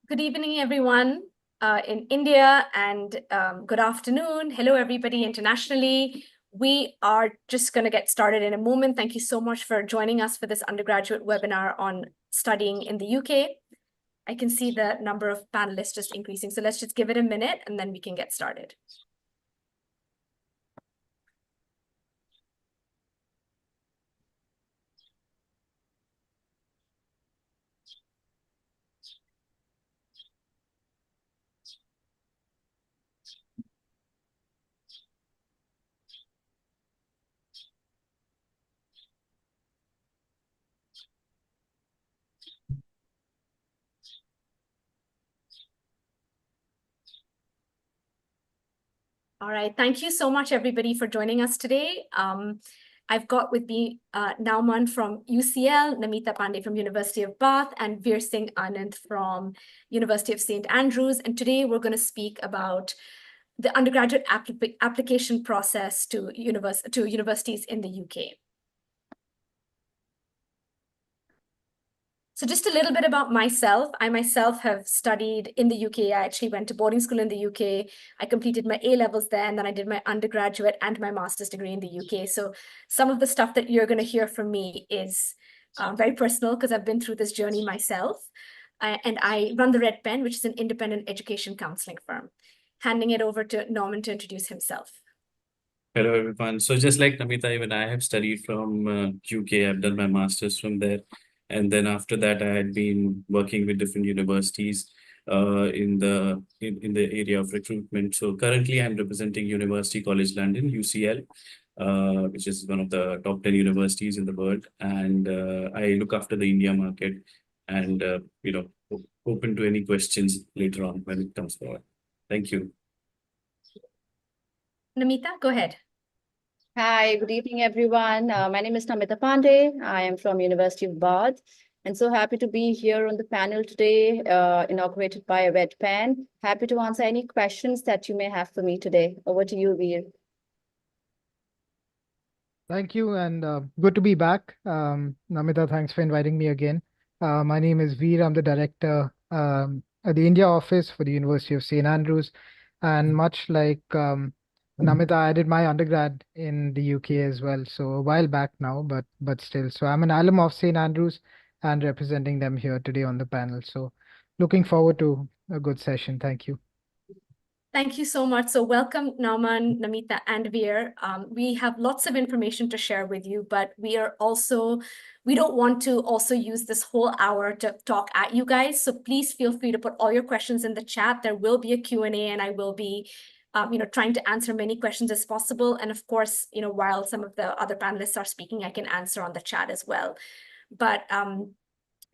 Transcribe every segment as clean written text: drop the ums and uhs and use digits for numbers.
Good evening, everyone in India, and good afternoon. Hello, everybody internationally. We are just going to get started in a moment. Thank you so much for joining us for this undergraduate webinar on studying in the UK. I can see the number of panelists just increasing, so let's just give it a minute and then we can get started. All right, thank you so much, everybody, for joining us today. I've got with me Nauman from UCL, Namita Pandey from University of Bath, and Veer Singh Anand from University of St. Andrews. And today we're going to speak about the undergraduate application process to universities in the UK. So just a little bit about myself. I myself have studied in the UK. I actually went to boarding school in the UK. I completed my A-levels there, and then I did my undergraduate and my master's degree in the UK. So some of the stuff that you're going to hear from me is very personal because I've been through this journey myself. And I run the Red Pen, which is an independent education counseling firm. Handing it over to Norman to introduce himself. Hello, everyone. So just like Namita, even I have studied from UK. I've done my master's from there. And then after that, I had been working with different universities in the area of recruitment. So currently, I'm representing University College London, UCL, which is one of the top 10 universities in the world. And I look after the India market and, open to any questions later on when it comes forward. Thank you. Namita, go ahead. Hi, good evening, everyone. My name is Namita Pandey. I am from University of Bath, and so happy to be here on the panel today, inaugurated by Red Pen. Happy to answer any questions that you may have for me today. Over to you, Veer. Thank you, and good to be back. Namita, thanks for inviting me again. My name is Veer. I'm the director at the India office for the University of St. Andrews. And much like Namita, I did my undergrad in the UK as well. So a while back now, but still. So I'm an alum of St. Andrews and representing them here today on the panel. So looking forward to a good session. Thank you. Thank you so much. So welcome, Nauman, Namita, and Veer. We have lots of information to share with you, but we don't want to also use this whole hour to talk at you guys. So please feel free to put all your questions in the chat. There will be a Q&A, and I will be trying to answer many questions as possible. And of course, while some of the other panelists are speaking, I can answer on the chat as well. But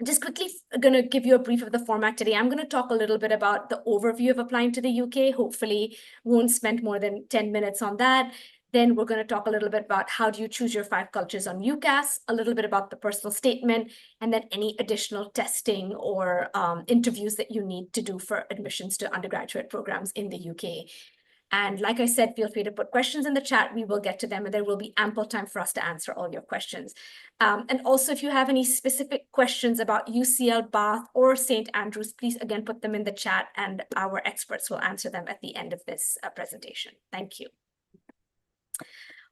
just quickly going to give you a brief of the format today. I'm going to talk a little bit about the overview of applying to the UK. Hopefully, won't spend more than 10 minutes on that. Then we're going to talk a little bit about how do you choose your 5 cultures on UCAS, a little bit about the personal statement, and then any additional testing or interviews that you need to do for admissions to undergraduate programs in the UK. And like I said, feel free to put questions in the chat. We will get to them, and there will be ample time for us to answer all your questions. And also, if you have any specific questions about UCL, Bath, or St. Andrews, please, again, put them in the chat, and our experts will answer them at the end of this presentation. Thank you.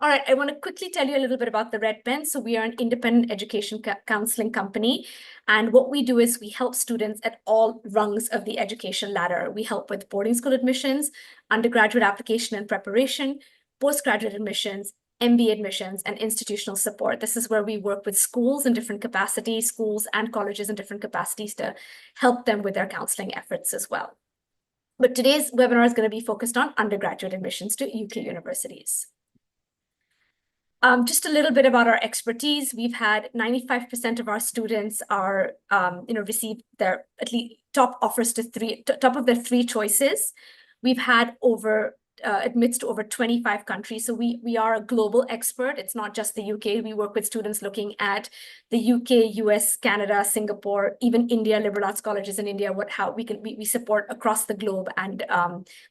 All right, I want to quickly tell you a little bit about the Red Pen. So we are an independent education counseling company. And what we do is we help students at all rungs of the education ladder. We help with boarding school admissions, undergraduate application and preparation, postgraduate admissions, MBA admissions, and institutional support. This is where we work with schools in different capacities, schools and colleges in different capacities to help them with their counseling efforts as well. But today's webinar is going to be focused on undergraduate admissions to UK universities. Just a little bit about our expertise. We've had 95% of our students are, received their at least top offers to top of their 3 choices. We've had admits to over 25 countries. So we are a global expert. It's not just the UK. We work with students looking at the UK, US, Canada, Singapore, even India, liberal arts colleges in India, we support across the globe and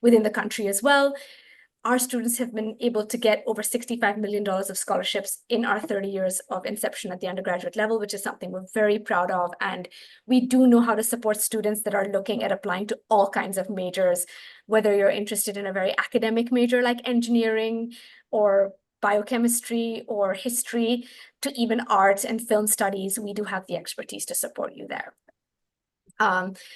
within the country as well. our students have been able to get over $65 million of scholarships in our 30 years of inception at the undergraduate level, which is something we're very proud of. And we do know how to support students that are looking at applying to all kinds of majors, whether you're interested in a very academic major like engineering or biochemistry or history, to even arts and film studies. We do have the expertise to support you there.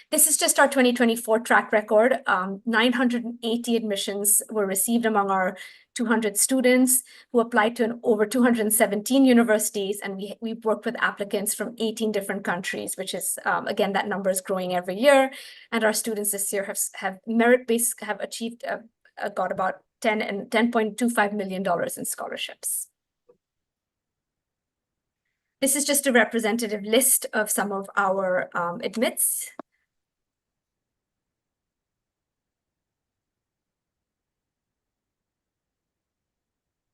This is just our 2024 track record. 980 admissions were received among our 200 students who applied to over 217 universities, and we worked with applicants from 18 different countries, which is, again, that number is growing every year. And our students this year have merit-based, have achieved, got about $10.25 million in scholarships. This is just a representative list of some of our admits.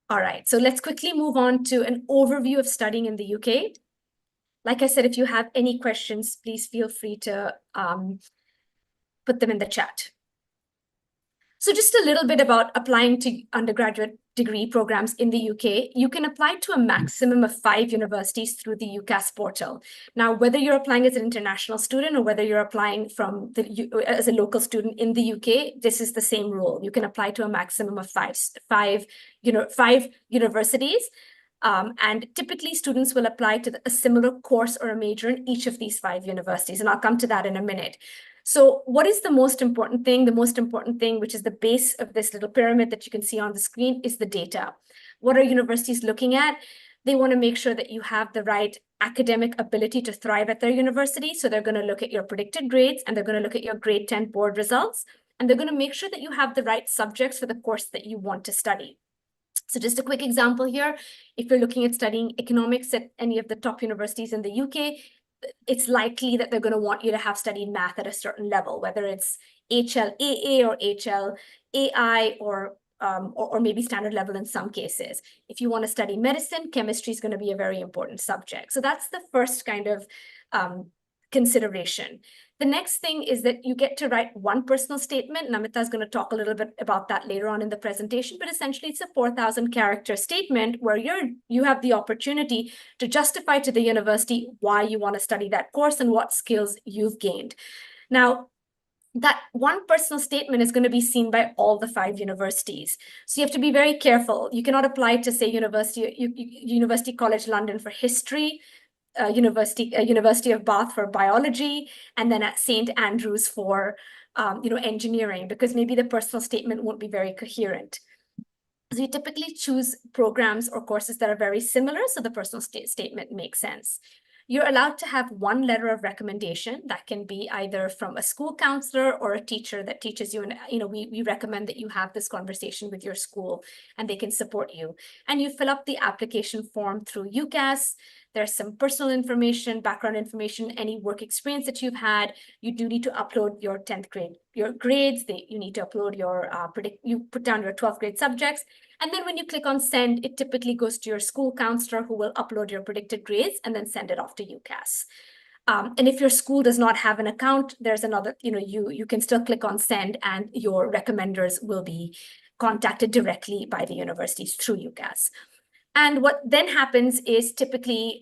All right, so let's quickly move on to an overview of studying in the UK. Like I said, if you have any questions, please feel free to put them in the chat. So just a little bit about applying to undergraduate degree programs in the UK. You can apply to a maximum of 5 universities through the UCAS portal. Now, whether you're applying as an international student or whether you're applying as a local student in the UK, this is the same rule. You can apply to a maximum of five universities. And typically students will apply to a similar course or a major in each of these 5 universities. And I'll come to that in a minute. So what is the most important thing? The most important thing, which is the base of this little pyramid that you can see on the screen, is the data. What are universities looking at? They want to make sure that you have the right academic ability to thrive at their university. So they're going to look at your predicted grades, and they're going to look at your grade 10 board results. And they're going to make sure that you have the right subjects for the course that you want to study. So just a quick example here, if you're looking at studying economics at any of the top universities in the UK, it's likely that they're going to want you to have studied math at a certain level, whether it's HLAA or HLAI or maybe standard level in some cases. If you want to study medicine, chemistry is going to be a very important subject. So that's the first kind of consideration. The next thing is that you get to write one personal statement. Namita is going to talk a little bit about that later on in the presentation, but essentially it's a 4,000 character statement where you have the opportunity to justify to the university why you want to study that course and what skills you've gained. Now, that one personal statement is going to be seen by all the 5 universities. So you have to be very careful. You cannot apply to, say, University College London for history, University of Bath for biology, and then at St. Andrews for engineering, because maybe the personal statement won't be very coherent. So you typically choose programs or courses that are very similar, so the personal statement makes sense. You're allowed to have one letter of recommendation that can be either from a school counselor or a teacher that teaches you. And we recommend that you have this conversation with your school and they can support you. And you fill up the application form through UCAS. There's some personal information, background information, any work experience that you've had. You do need to upload your 10th grade, your grades. You need to upload your, you put down your 12th grade subjects. And then when you click on send, it typically goes to your school counselor who will upload your predicted grades and then send it off to UCAS. And if your school does not have an account, there's another, you can still click on send and your recommenders will be contacted directly by the universities through UCAS. And what then happens is typically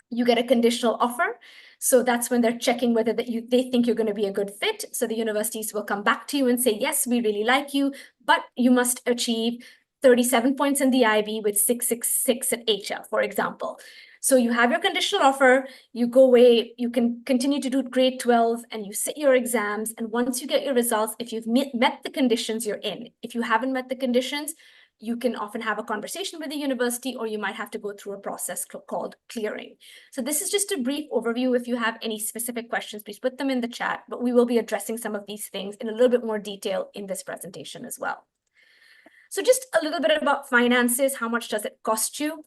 you get a conditional offer. So that's when they're checking whether they think you're going to be a good fit. So the universities will come back to you and say, yes, we really like you, but you must achieve 37 points in the IB with 666 at HL, for example. So you have your conditional offer, you go away, you can continue to do grade 12 and you sit your exams. And once you get your results, if you've met the conditions, you're in. If you haven't met the conditions, you can often have a conversation with the university, or you might have to go through a process called clearing. So this is just a brief overview. If you have any specific questions, please put them in the chat, but we will be addressing some of these things in a little bit more detail in this presentation as well. So just a little bit about finances. How much does it cost you?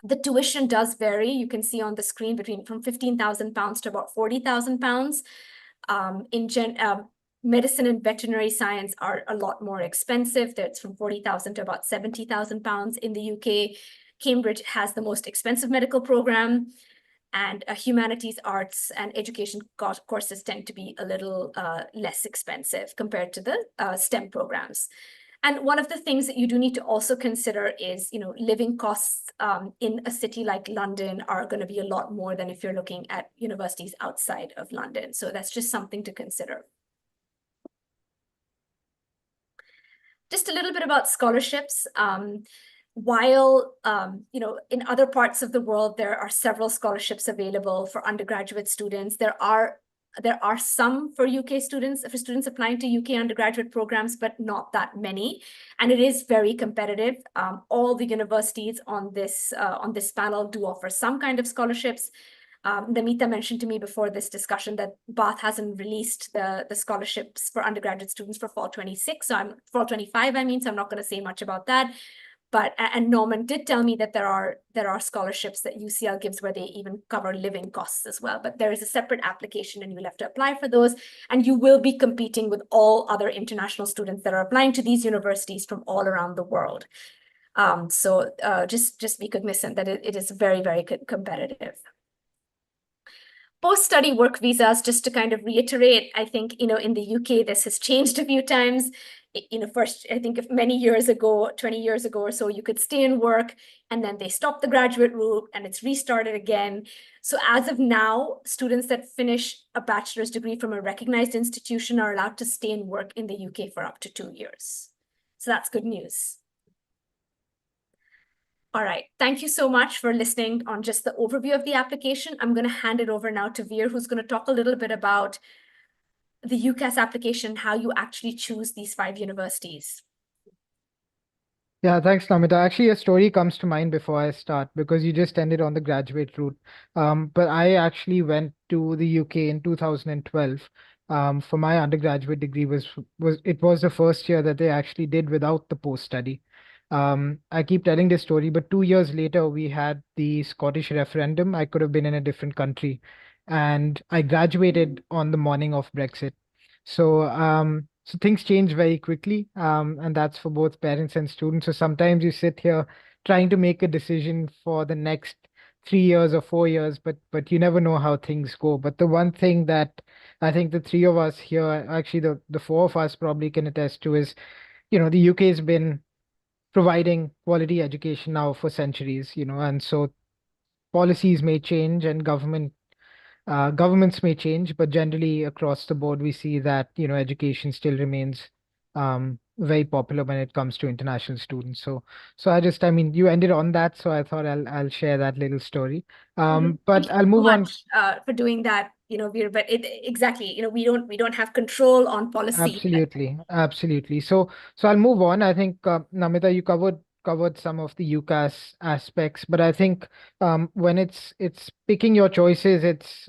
The tuition does vary. You can see on the screen from £15,000 to about £40,000. Medicine and veterinary science are a lot more expensive. That's from £40,000 to about £70,000 in the UK. Cambridge has the most expensive medical program, and humanities, arts, and education courses tend to be a little less expensive compared to the STEM programs. And one of the things that you do need to also consider is, living costs in a city like London are going to be a lot more than if you're looking at universities outside of London. So that's just something to consider. Just a little bit about scholarships. While, in other parts of the world, there are several scholarships available for undergraduate students. There are some for UK students, for students applying to UK undergraduate programs, but not that many. And it is very competitive. All the universities on this panel do offer some kind of scholarships. Namita mentioned to me before this discussion that Bath hasn't released the scholarships for undergraduate students for fall 26. So fall 25, I mean, so I'm not going to say much about that. But, and Norman did tell me that there are scholarships that UCL gives where they even cover living costs as well. But there is a separate application and you'll have to apply for those. And you will be competing with all other international students that are applying to these universities from all around the world. So just be cognizant that it is very, very competitive. Post-study work visas, just to kind of reiterate, I think, in the UK, this has changed a few times. First, I think if many years ago, 20 years ago or so, you could stay and work, and then they stopped the graduate route and it's restarted again. So as of now, students that finish a bachelor's degree from a recognized institution are allowed to stay and work in the UK for up to 2 years. So that's good news. All right, thank you so much for listening on just the overview of the application. I'm going to hand it over now to Veer, who's going to talk a little bit about the UCAS application, how you actually choose these 5 universities. Yeah, thanks, Namita. Actually, a story comes to mind before I start because you just ended on the graduate route. But I actually went to the UK in 2012 for my undergraduate degree. It was the first year that they actually did without the post-study. I keep telling this story, but 2 years later, we had the Scottish referendum. I could have been in a different country, and I graduated on the morning of Brexit. So things change very quickly, and that's for both parents and students. So sometimes you sit here trying to make a decision for the next 3 years or 4 years, but you never know how things go. But the one thing that I think the three of us here, actually the four of us probably can attest to is, the UK has been providing quality education now for centuries, and so policies may change and governments may change, but generally across the board, we see that, education still remains very popular when it comes to international students. So I mean, you ended on that, so I thought I'll share that little story. But Thank you I'll move so on. much, for doing that, Veer, but exactly, we don't have control on policy. Absolutely. So I'll move on. I think Namita, you covered some of the UCAS aspects, but I think when it's picking your choices,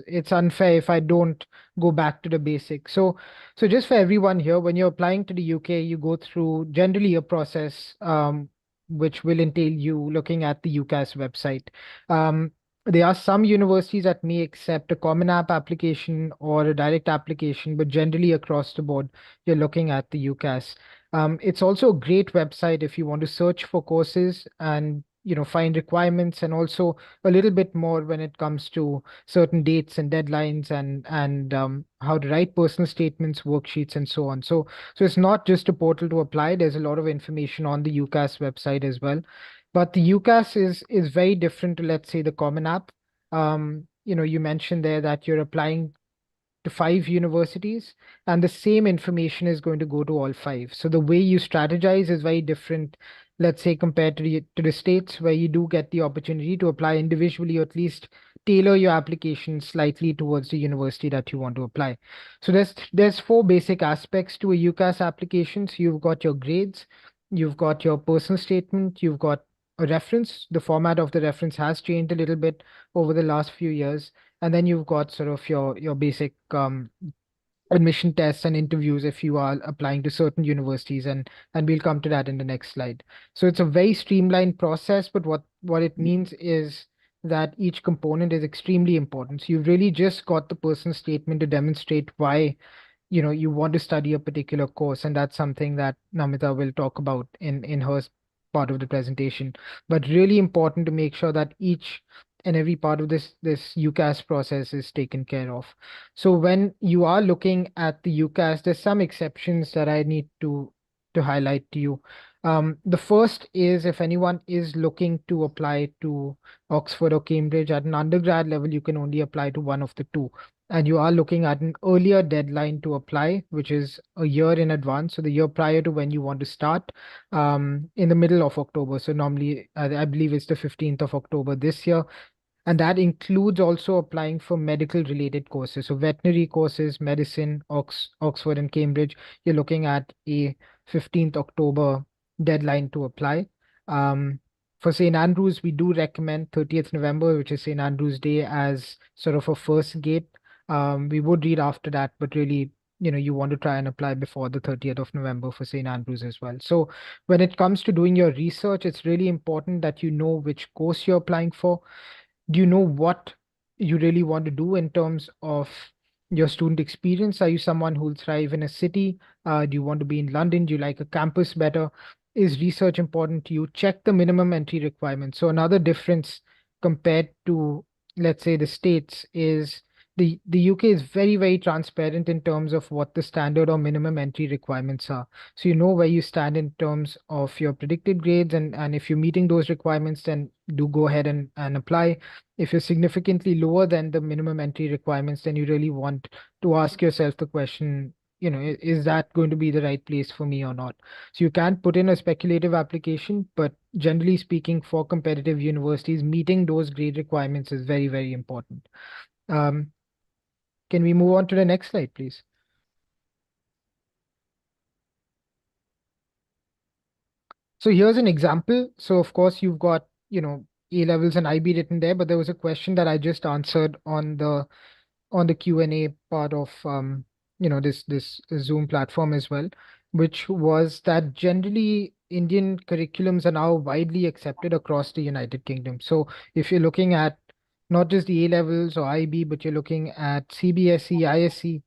it's unfair if I don't go back to the basics. So just for everyone here, when you're applying to the UK, you go through generally a process which will entail you looking at the UCAS website. There are some universities that may accept a common app application or a direct application, but generally across the board, you're looking at the UCAS. It's also a great website if you want to search for courses and find requirements, and also a little bit more when it comes to certain dates and deadlines and how to write personal statements, worksheets, and so on. So it's not just a portal to apply. There's a lot of information on the UCAS website as well. But the UCAS is very different to, let's say, the Common App. You mentioned there that you're applying to 5 universities, and the same information is going to go to all 5. So the way you strategize is very different, let's say, compared to the States, where you do get the opportunity to apply individually, or at least tailor your application slightly towards the university that you want to apply. So there's 4 basic aspects to a UCAS application. So you've got your grades, you've got your personal statement, you've got a reference. The format of the reference has changed a little bit over the last few years. And then you've got sort of your basic admission tests and interviews if you are applying to certain universities, and we'll come to that in the next slide. So it's a very streamlined process, but what it means is that each component is extremely important. So you've really just got the personal statement to demonstrate why you want to study a particular course, and that's something that Namita will talk about in her part of the presentation. But really important to make sure that each and every part of this UCAS process is taken care of. So when you are looking at the UCAS, there's some exceptions that I need to to highlight to you. The first is if anyone is looking to apply to Oxford or Cambridge at an undergrad level, you can only apply to one of the two. And you are looking at an earlier deadline to apply, which is a year in advance. So the year prior to when you want to start, in the middle of October. So normally, I believe it's the 15th of October this year. And that includes also applying for medical related courses. So veterinary courses, medicine, Oxford and Cambridge, you're looking at a 15th October deadline to apply. For St. Andrews, we do recommend 30th November, which is St. Andrews Day, as sort of a first gate. We would read after that, but really, you want to try and apply before the 30th of November for St. Andrews as well. So when it comes to doing your research, it's really important that you know which course you're applying for. Do you know what you really want to do in terms of your student experience? Are you someone who will thrive in a city? Do you want to be in London? Do you like a campus better? Is research important to you? Check the minimum entry requirements. So another difference compared to, let's say, the States is the UK is very, very transparent in terms of what the standard or minimum entry requirements are. So you know where you stand in terms of your predicted grades, and if you're meeting those requirements, then do go ahead and apply. If you're significantly lower than the minimum entry requirements, then you really want to ask yourself the question, is that going to be the right place for me or not? So you can put in a speculative application, but generally speaking, for competitive universities, meeting those grade requirements is very, very important. Um, can we move on to the next slide, please? So here's an example. So of course you've got, A levels and IB written there, but there was a question that I just answered on the Q&A part of this Zoom platform as well, which was that generally Indian curriculums are now widely accepted across the United Kingdom. So if you're looking at not just the A levels or IB, but you're looking at CBSE, ISE,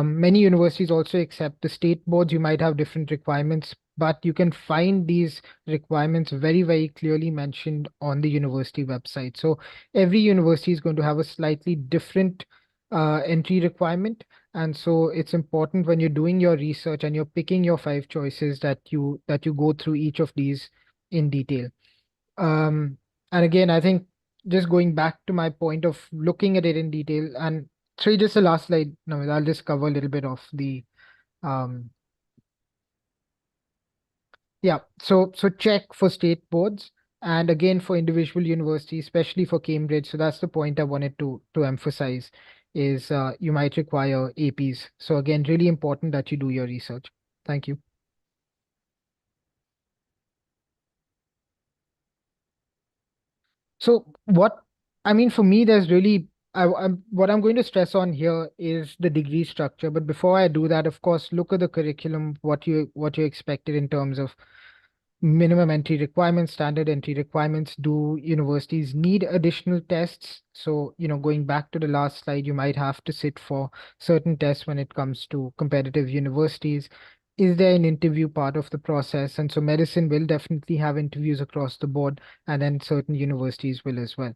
many universities also accept the state boards. You might have different requirements, but you can find these requirements very, very clearly mentioned on the university website. So every university is going to have a slightly different entry requirement. And so it's important when you're doing your research and you're picking your 5 choices that you go through each of these in detail. Um, and again, I think just going back to my point of looking at it in detail, and just the last slide. No, I'll just cover a little bit of the um, yeah. So check for state boards, and again for individual universities, especially for Cambridge. So that's the point I wanted to emphasize is you might require APs. So again, really important that you do your research. Thank you. So for me, there's really what I'm going to stress on here is the degree structure. But before I do that, of course, look at the curriculum, what you expected in terms of minimum entry requirements, standard entry requirements. Do universities need additional tests? So, going back to the last slide, you might have to sit for certain tests when it comes to competitive universities. Is there an interview part of the process? And so medicine will definitely have interviews across the board, and then certain universities will as well.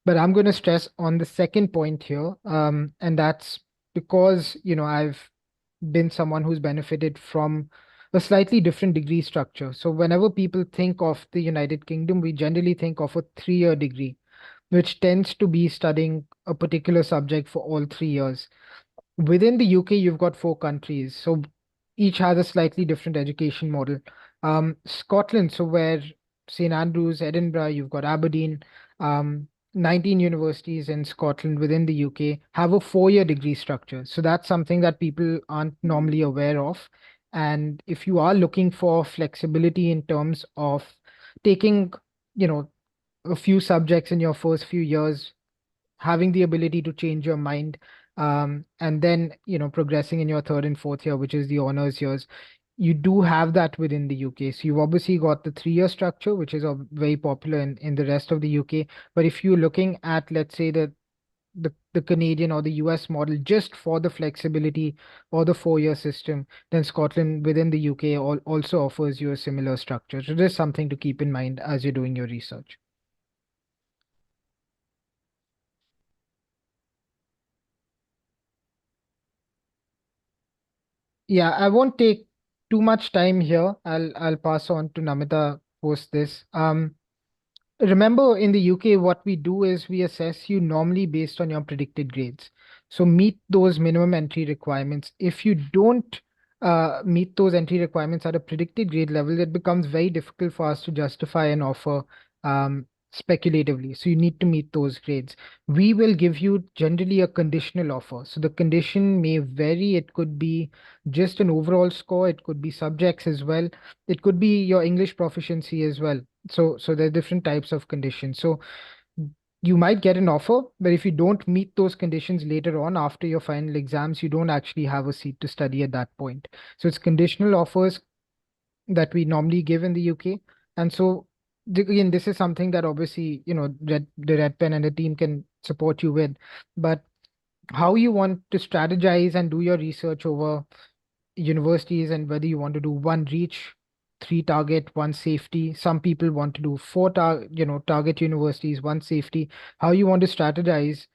But I'm going to stress on the second point here, and that's because, I've been someone who's benefited from a slightly different degree structure. So whenever people think of the United Kingdom, we generally think of a 3-year degree, which tends to be studying a particular subject for all 3 years. Within the UK, you've got 4 countries, so each has a slightly different education model. Scotland, so where St. Andrews, Edinburgh, you've got Aberdeen, 19 universities in Scotland within the UK have a 4-year degree structure. So that's something that people aren't normally aware of. And if you are looking for flexibility in terms of taking, you know, a few subjects in your first few years, having the ability to change your mind, and then progressing in your third and fourth year, which is the honors years, you do have that within the UK. So you've obviously got the 3-year structure, which is very popular in the rest of the UK. But if you're looking at, let's say, the Canadian or the US model just for the flexibility or the 4-year system, then Scotland within the UK also offers you a similar structure. So there's something to keep in mind as you're doing your research. Yeah, I won't take too much time here. I'll pass on to Namita post this. Remember, in the UK, what we do is we assess you normally based on your predicted grades. So meet those minimum entry requirements. If you don't meet those entry requirements at a predicted grade level, it becomes very difficult for us to justify an offer speculatively. So you need to meet those grades. We will give you generally a conditional offer. So the condition may vary. It could be just an overall score. It could be subjects as well. It could be your English proficiency as well. So there are different types of conditions. So you might get an offer, but if you don't meet those conditions later on after your final exams, you don't actually have a seat to study at that point. So it's conditional offers that we normally give in the UK. And so again, this is something that obviously, the Red Pen and the team can support you with. But how you want to strategize and do your research over universities and whether you want to do one reach, three target, one safety. Some people want to do target universities, one safety. How you want to strategize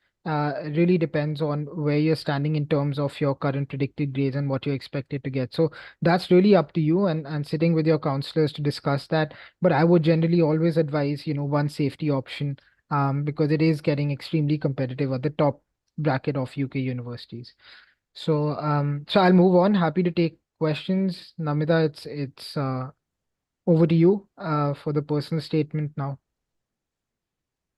really depends on where you're standing in terms of your current predicted grades and what you're expected to get. So that's really up to you and sitting with your counselors to discuss that. But I would generally always advise, one safety option because it is getting extremely competitive at the top bracket of UK universities. So I'll move on. Happy to take questions. Namita, it's over to you for the personal statement now.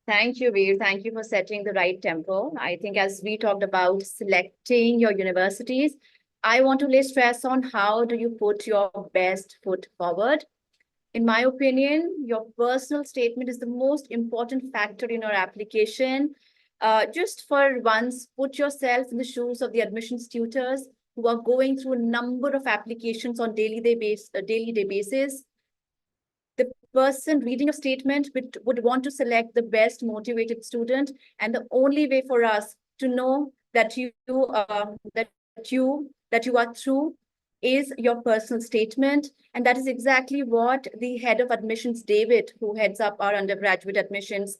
Thank you, Veer. Thank you for setting the right tempo. I think as we talked about selecting your universities, I want to lay stress on how do you put your best foot forward. In my opinion, your personal statement is the most important factor in your application. Just for once, put yourself in the shoes of the admissions tutors who are going through a number of applications on daily day basis. The person reading your statement would want to select the best motivated student, and the only way for us to know that you are true is your personal statement. And that is exactly what the head of admissions, David, who heads up our undergraduate admissions,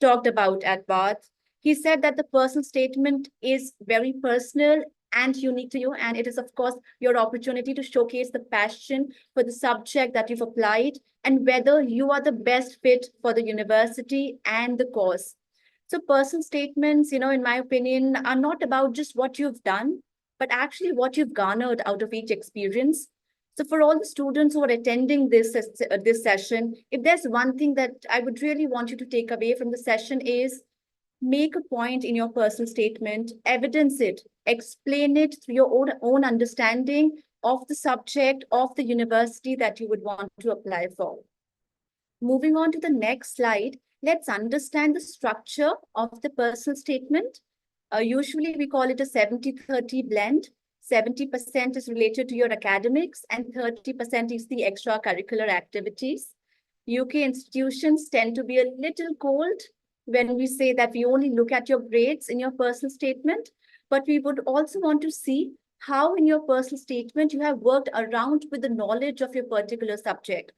talked about at Bath. He said that the personal statement is very personal and unique to you. And it is, of course, your opportunity to showcase the passion for the subject that you've applied and whether you are the best fit for the university and the course. So personal statements, in my opinion, are not about just what you've done, but actually what you've garnered out of each experience. So for all the students who are attending this session, if there's one thing that I would really want you to take away from the session is make a point in your personal statement, evidence it, explain it through your own understanding of the subject of the university that you would want to apply for. Moving on to the next slide, let's understand the structure of the personal statement. Usually we call it a 70-30 blend. 70% is related to your academics and 30% is the extracurricular activities. UK institutions tend to be a little cold when we say that we only look at your grades in your personal statement, but we would also want to see how in your personal statement you have worked around with the knowledge of your particular subject.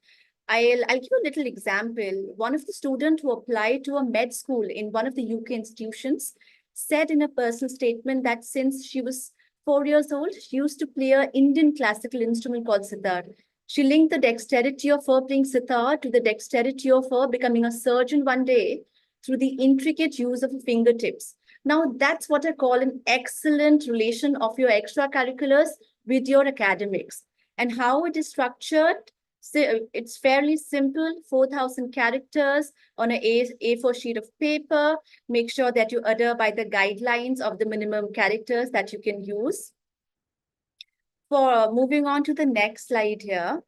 I'll give you a little example. One of the students who applied to a med school in one of the UK institutions said in a personal statement that since she was 4 years old, she used to play an Indian classical instrument called sitar. She linked the dexterity of her playing sitar to the dexterity of her becoming a surgeon one day through the intricate use of her fingertips. Now, that's what I call an excellent relation of your extracurriculars with your academics. And how it is structured, it's fairly simple, 4,000 characters on an A4 sheet of paper. Make sure that you adhere by the guidelines of the minimum characters that you can use. For moving on to the next slide here,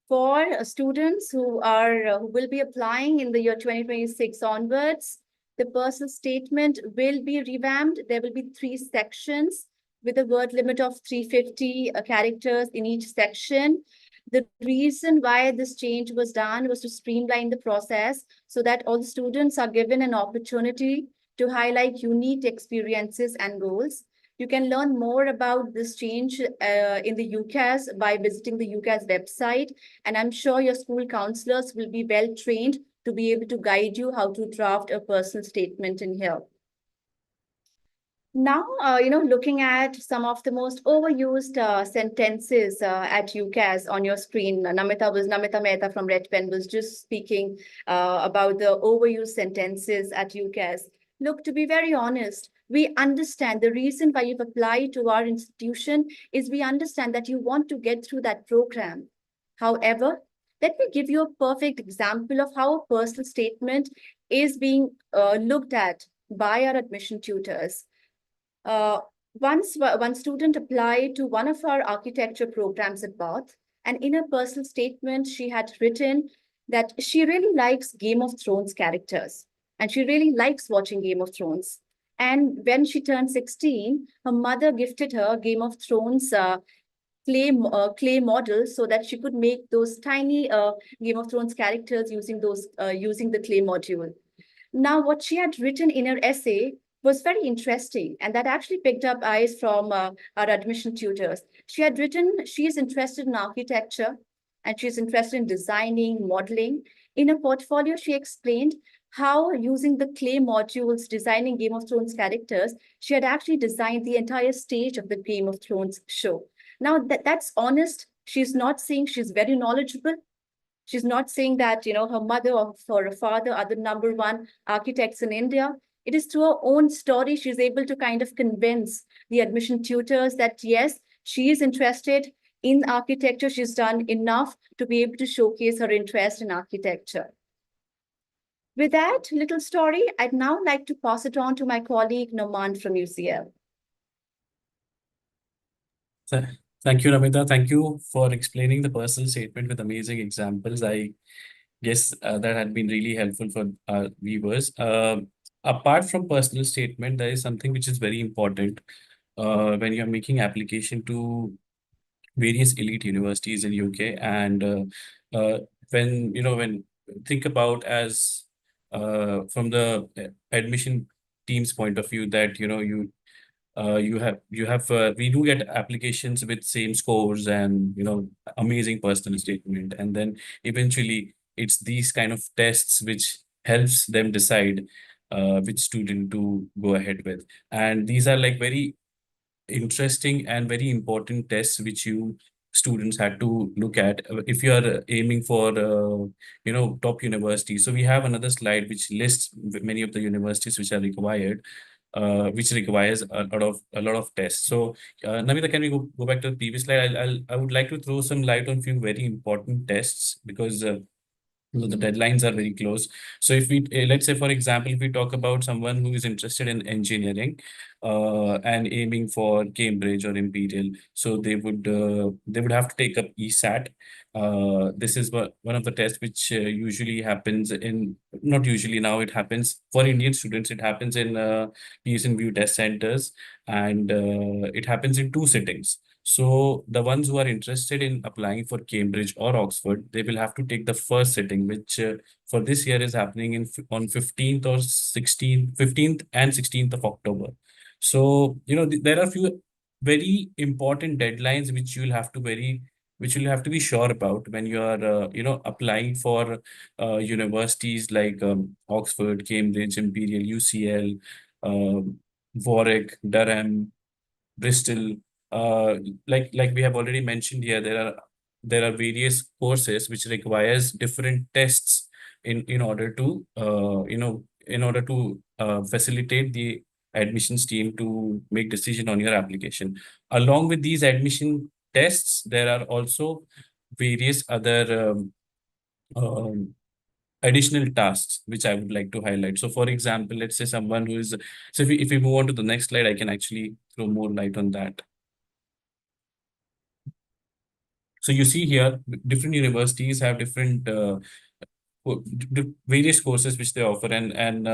for students who will be applying in the year 2026 onwards, the personal statement will be revamped. There will be 3 sections with a word limit of 350 characters in each section. The reason why this change was done was to streamline the process so that all the students are given an opportunity to highlight unique experiences and goals. You can learn more about this change in the UCAS by visiting the UCAS website. And I'm sure your school counselors will be well trained to be able to guide you how to draft a personal statement in here. Now, looking at some of the most overused sentences at UCAS on your screen, Namita Mehta from Red Pen was just speaking about the overused sentences at UCAS. Look, to be very honest, we understand the reason why you've applied to our institution is we understand that you want to get through that program. However, let me give you a perfect example of how a personal statement is being looked at by our admission tutors. Once one student applied to one of our architecture programs at Bath, and in a personal statement, she had written that she really likes Game of Thrones characters and she really likes watching Game of Thrones. And when she turned 16, her mother gifted her Game of Thrones clay model so that she could make those tiny Game of Thrones characters using the clay module. Now, what she had written in her essay was very interesting, and that actually picked up eyes from our admission tutors. She had written she is interested in architecture and she's interested in designing, modeling. In her portfolio, she explained how, using the clay modules, designing Game of Thrones characters, she had actually designed the entire stage of the Game of Thrones show. Now, that's honest. She's not saying she's very knowledgeable. She's not saying that, her mother or her father are the number one architects in India. It is through her own story she's able to kind of convince the admission tutors that, yes, she is interested in architecture. She's done enough to be able to showcase her interest in architecture. With that little story, I'd now like to pass it on to my colleague, Noman from UCL. Thank you, Namita. Thank you for explaining the personal statement with amazing examples. I guess that had been really helpful for our viewers. Apart from personal statement, there is something which is very important when you're making application to various elite universities in UK. And when think about as from the admission team's point of view, that we do get applications with same scores and amazing personal statement, and then eventually it's these kind of tests which helps them decide which student to go ahead with. And these are like very interesting and very important tests which you students had to look at if you are aiming for top universities. So we have another slide which lists many of the universities which are required, which requires a lot of tests. So Namita, can we go back to the previous slide? I would like to throw some light on few very important tests, because the deadlines are very close. So if we let's say, for example, if we talk about someone who is interested in engineering and aiming for Cambridge or Imperial, so they would have to take up ESAT. This is one of the tests which usually happens in, not usually, now it happens for Indian students. It happens in Pearson View test centers, and it happens in 2 sittings. So the ones who are interested in applying for Cambridge or Oxford, they will have to take the first sitting, which for this year is happening on 15th or 16th, 15th and 16th of October. So, there are few very important deadlines which you'll have to be sure about when you are, applying for universities like Oxford, Cambridge, Imperial, UCL, Warwick, Durham, Bristol. Uh, like we have already mentioned here, there are various courses which requires different tests in order to facilitate the admissions team to make decision on your application. Along with these admission tests, there are also various other additional tasks which I would like to highlight. So, for example, let's say someone who is, so if we move on to the next slide, I can actually throw more light on that. So you see here, different universities have different various courses which they offer, and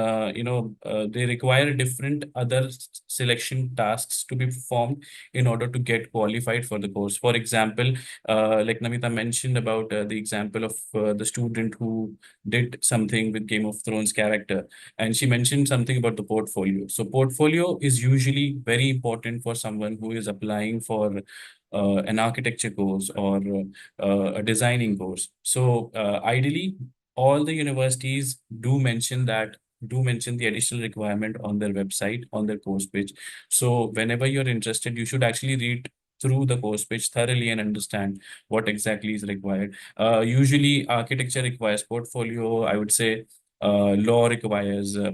they require different other selection tasks to be performed in order to get qualified for the course. For example, like Namita mentioned about the example of the student who did something with Game of Thrones character, and she mentioned something about the portfolio. So portfolio is usually very important for someone who is applying for an architecture course or a designing course. So ideally, all the universities do mention that do mention the additional requirement on their website, on their course page. So whenever you're interested, you should actually read through the course page thoroughly and understand what exactly is required. Usually architecture requires portfolio, I would say law requires a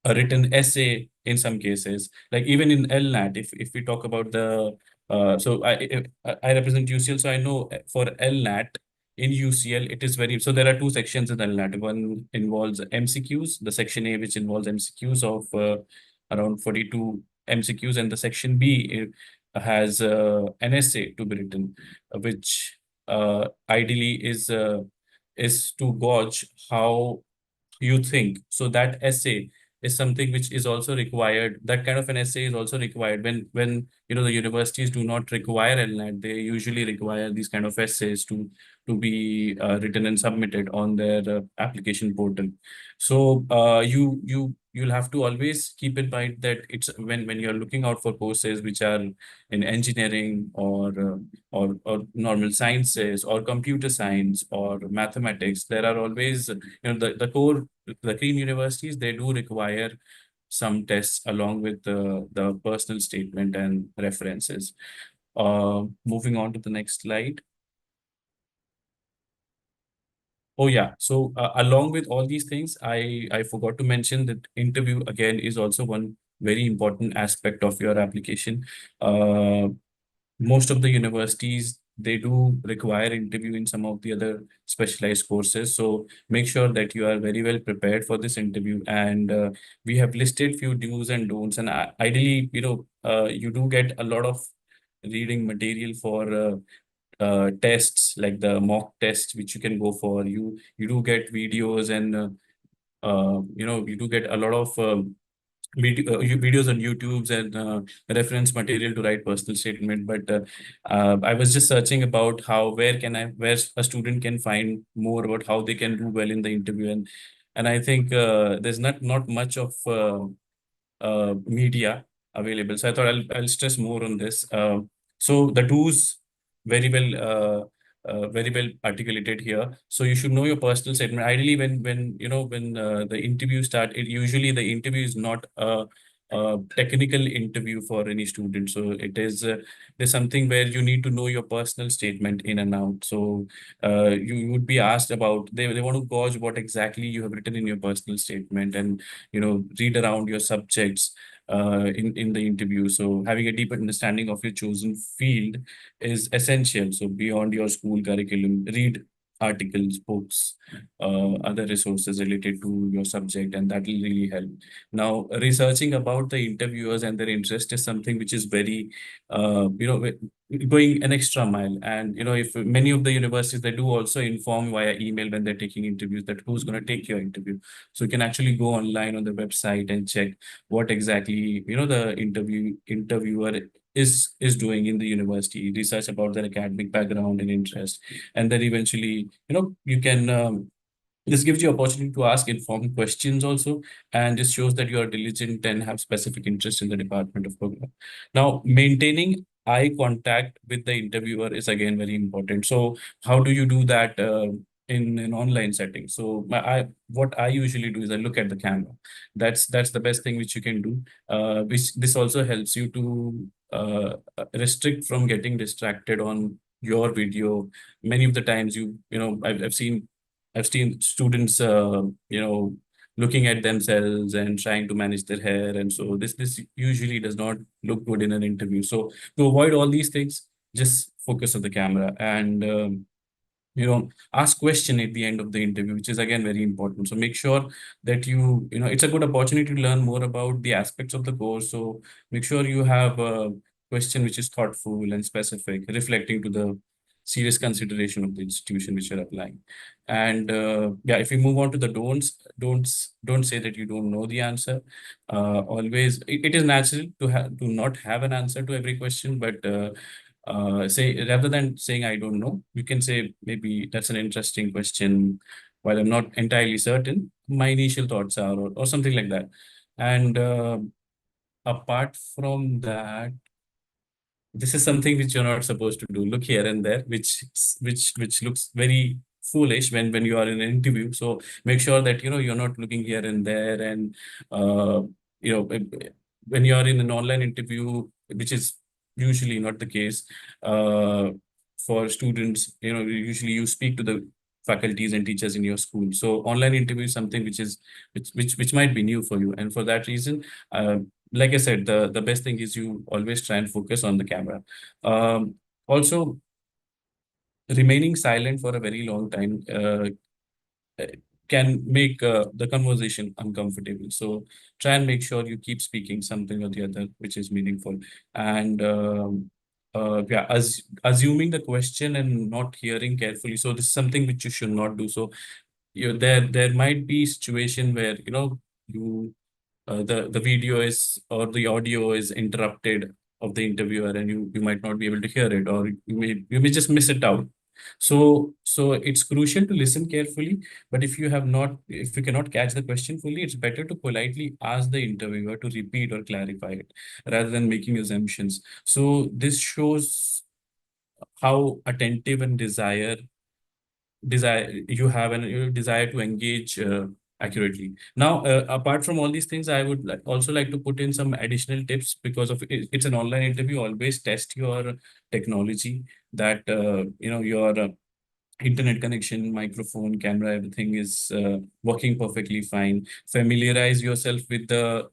written essay in some cases. Like even in LNAT, if we talk about the so I represent UCL, so I know for LNAT in UCL it is very, so there are two sections in LNAT. One involves MCQs, the section A which involves MCQs of around 42 MCQs, and the section B has an essay to be written, which ideally is to gauge how you think. So that essay is something which is also required. That kind of an essay is also required when the universities do not require LNAT. They usually require these kind of essays to be written and submitted on their application portal. So you'll have to always keep in mind that it's when you're looking out for courses which are in engineering or normal sciences or computer science or mathematics, there are always the core, the cream universities, they do require some tests along with the personal statement and references. Moving on to the next slide. Oh yeah. So along with all these things, I forgot to mention that interview again is also one very important aspect of your application. Uh, Most of the universities, they do require interview in some of the other specialized courses. So make sure that you are very well prepared for this interview. And we have listed few do's and don'ts. And ideally, you do get a lot of reading material for tests like the mock tests which you can go for. You do get videos and you do get a lot of videos on YouTube's and reference material to write personal statement. But I was just searching about where a student can find more about how they can do well in the interview, and I think there's not much of media available. So I thought I'll stress more on this. So the do's very very well articulated here. So you should know your personal statement. Ideally, when the interview start, it usually the interview is not a technical interview for any student. So it is there's something where you need to know your personal statement in and out. So you would be asked about, they want to gauge what exactly you have written in your personal statement, and read around your subjects in the interview. So having a deep understanding of your chosen field is essential. So beyond your school curriculum, read articles, books, other resources related to your subject, and that will really help. Now, researching about the interviewers and their interest is something which is very, going an extra mile. And if many of the universities, they do also inform via email when they're taking interviews that who's going to take your interview. So you can actually go online on the website and check what exactly the interviewer is doing in the university, research about their academic background and interest, and then eventually you can this gives you opportunity to ask informed questions also, and this shows that you are diligent and have specific interest in the department of program. Now, maintaining eye contact with the interviewer is again very important. So how do you do that in an online setting? So what I usually do is I look at the camera. That's the best thing which you can do. Which this also helps you to restrict from getting distracted on your video. Many of the times I've seen students, looking at themselves and trying to manage their hair, and so this usually does not look good in an interview. So to avoid all these things, just focus on the camera and ask question at the end of the interview, which is again very important. So make sure that it's a good opportunity to learn more about the aspects of the course. So make sure you have a question which is thoughtful and specific, reflecting to the serious consideration of the institution which you're applying. And yeah, if we move on to the don't say that you don't know the answer. Always, it is natural to not have an answer to every question, but say, rather than saying I don't know, you can say maybe that's an interesting question. While I'm not entirely certain, my initial thoughts are, or something like that. And apart from that, this is something which you're not supposed to do. Look here and there, which looks very foolish when you are in an interview. So make sure that you're not looking here and there, and you know when you are in an online interview, which is usually not the case for students. Usually you speak to the faculties and teachers in your school. So online interview is something which might be new for you, and for that reason, like I said, the best thing is you always try and focus on the camera. Also, remaining silent for a very long time uh, can make the conversation uncomfortable. So try and make sure you keep speaking something or the other which is meaningful. And yeah, assuming the question and not hearing carefully. So this is something which you should not do. So there might be situation where you the video is or the audio is interrupted of the interviewer, and you might not be able to hear it, or you may just miss it out. So it's crucial to listen carefully, but if you cannot catch the question fully, it's better to politely ask the interviewer to repeat or clarify it rather than making assumptions. So this shows how attentive and desire you have, and you desire to engage accurately. Now, apart from all these things, I would also like to put in some additional tips, because it's an online interview. Always test your technology, that your internet connection, microphone, camera, everything is working perfectly fine. Familiarize yourself with the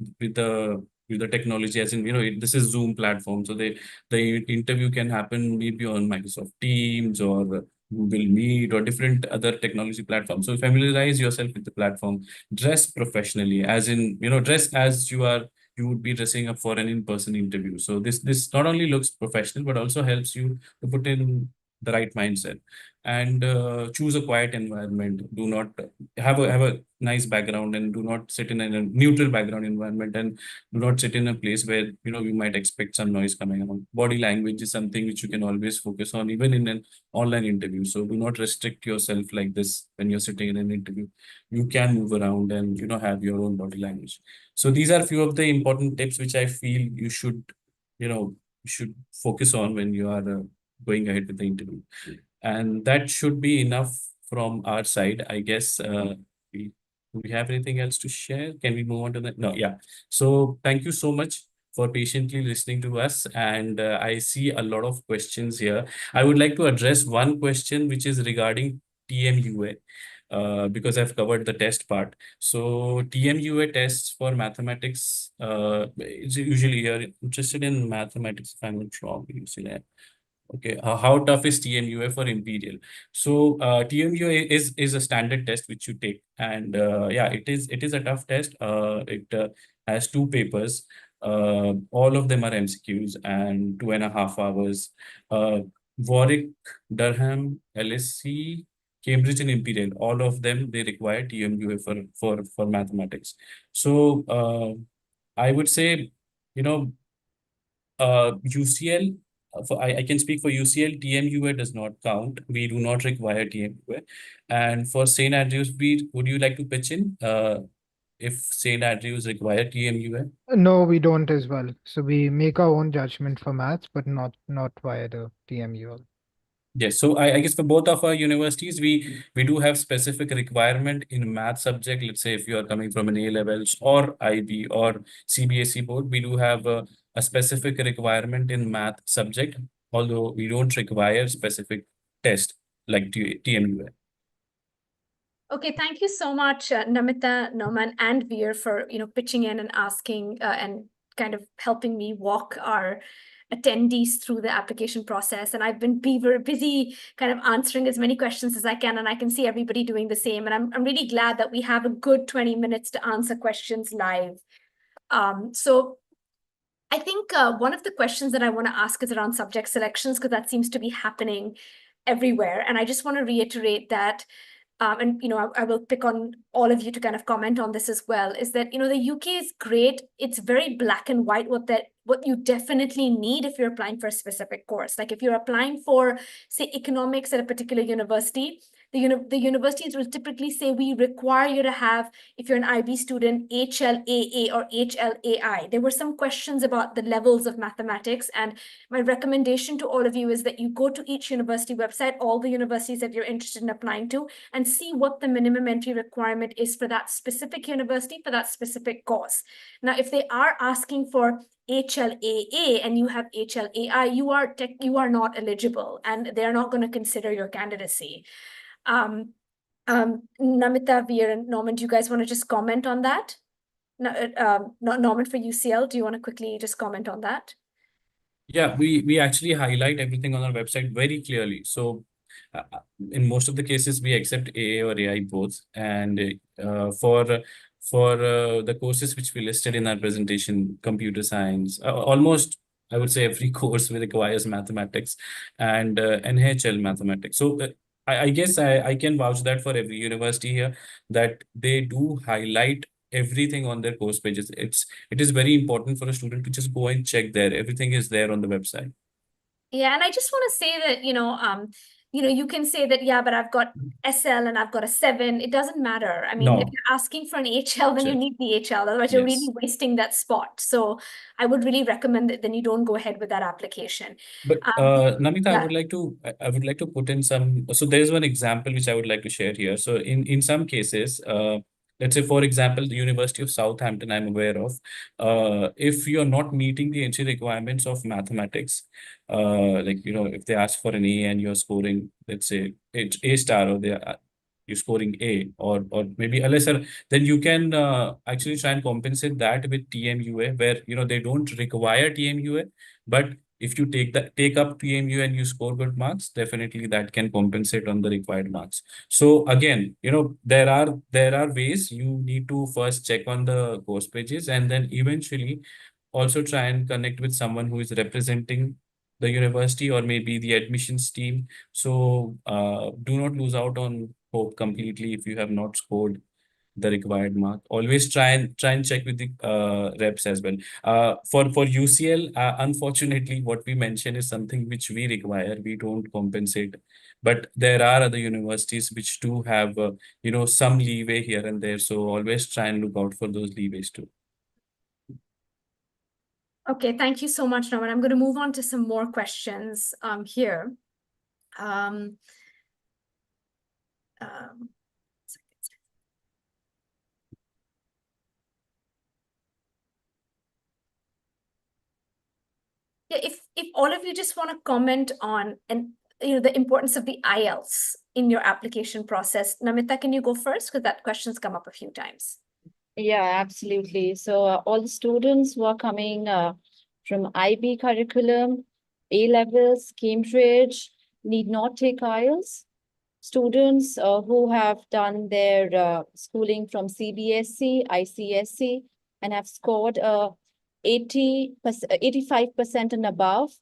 technology, as in this is Zoom platform, so the interview can happen maybe on Microsoft Teams or Google Meet or different other technology platforms. So familiarize yourself with the platform. Dress professionally, as in dress as you would be dressing up for an in-person interview. So this not only looks professional but also helps you to put in the right mindset. And choose a quiet environment. Do not have a nice background, and do not sit in a neutral background environment, and do not sit in a place where you might expect some noise coming on. Body language is something which you can always focus on, even in an online interview. So do not restrict yourself like this when you're sitting in an interview. You can move around and have your own body language. So these are few of the important tips which I feel you should focus on when you are going ahead with the interview. And that should be enough from our side, I guess. We Do we have anything else to share? Can we move on to that? No, yeah. So thank you so much for patiently listening to us. And I see a lot of questions here. I would like to address one question, which is regarding TMUA, because I've covered the test part. So TMUA tests for mathematics, it's usually you're interested in mathematics, if I'm not wrong. Okay, how tough is TMUA for Imperial? So TMUA is a standard test which you take, and yeah, it is a tough test. It has two papers. All of them are MCQs and 2.5 hours. Warwick, Durham, LSC, Cambridge, and Imperial. All of them, they require TMUA for mathematics. So I would say, you know, UCL, I can speak for UCL, TMUA does not count. We do not require TMUA. And for St. Andrews, would you like to pitch in if St. Andrews require TMUA? No, we don't as well. So we make our own judgment for maths, but not via the TMUL. Yes, so I guess for both of our universities, we do have specific requirement in math subject. Let's say if you are coming from an A levels or IB or CBSE board, we do have a specific requirement in math subject, although we don't require specific test like TMUA. Okay, thank you so much, Namita, Noman, and Veer for pitching in and asking and kind of helping me walk our attendees through the application process. And I've been busy kind of answering as many questions as I can, and I can see everybody doing the same. And I'm really glad that we have a good 20 minutes to answer questions live. So I think one of the questions that I want to ask is around subject selections, because that seems to be happening everywhere. And I just want to reiterate that, and I will pick on all of you to kind of comment on this as well, is that the UK is great. It's very black and white what you definitely need if you're applying for a specific course. Like if you're applying for, say, economics at a particular university, the universities will typically say we require you to have, if you're an IB student, HLAA or HLAI. There were some questions about the levels of mathematics, and my recommendation to all of you is that you go to each university website, all the universities that you're interested in applying to, and see what the minimum entry requirement is for that specific university for that specific course. Now, if they are asking for HLAA and you have HLAI, you are not eligible, and they're not going to consider your candidacy. Namita, Veer, and Norman, do you guys want to just comment on that? No, Norman for UCL, do you want to quickly just comment on that? Yeah, we actually highlight everything on our website very clearly. So in most of the cases, we accept AA or AI both. And for the courses which we listed in our presentation, computer science, almost I would say every course requires mathematics and NHL mathematics. So I guess I can vouch that for every university here that they do highlight everything on their course pages. It is very important for a student to just go and check there. Everything is there on the website. Yeah, and I just want to say that, you can say that, yeah, but I've got SL and I've got a 7. It doesn't matter. I mean, if No. you're asking for an HL, then you Sure. need the HL. Otherwise, you're really Yes. wasting that spot. So I would really recommend that then you don't go ahead with that application. But Namita, Yeah. I would like to put in some. So there is one example which I would like to share here. So in some cases, let's say for example, the University of Southampton, I'm aware of, if you're not meeting the entry requirements of mathematics, like if they ask for an A and you're scoring, let's say it's A star, or you're scoring A, or maybe a lesser, then you can actually try and compensate that with TMUA, where they don't require TMUA, but if you take up TMU and you score good marks, definitely that can compensate on the required marks. So again, there are ways. You need to first check on the course pages, and then eventually also try and connect with someone who is representing the university or maybe the admissions team. So do not lose out on hope completely if you have not scored the required mark. Always try and check with the reps as well. For UCL, unfortunately, what we mention is something which we require. We don't compensate, but there are other universities which do have some leeway here and there. So always try and look out for those leeways too. Okay, thank you so much, Norman. I'm going to move on to some more questions here. Yeah, if all of you just want to comment on the importance of the IELTS in your application process. Namita, can you go first? Because that question's come up a few times. Yeah, absolutely. So all the students who are coming from IB curriculum, A levels, Cambridge, need not take IELTS. Students who have done their schooling from CBSE, ICSE, and have scored 85% and above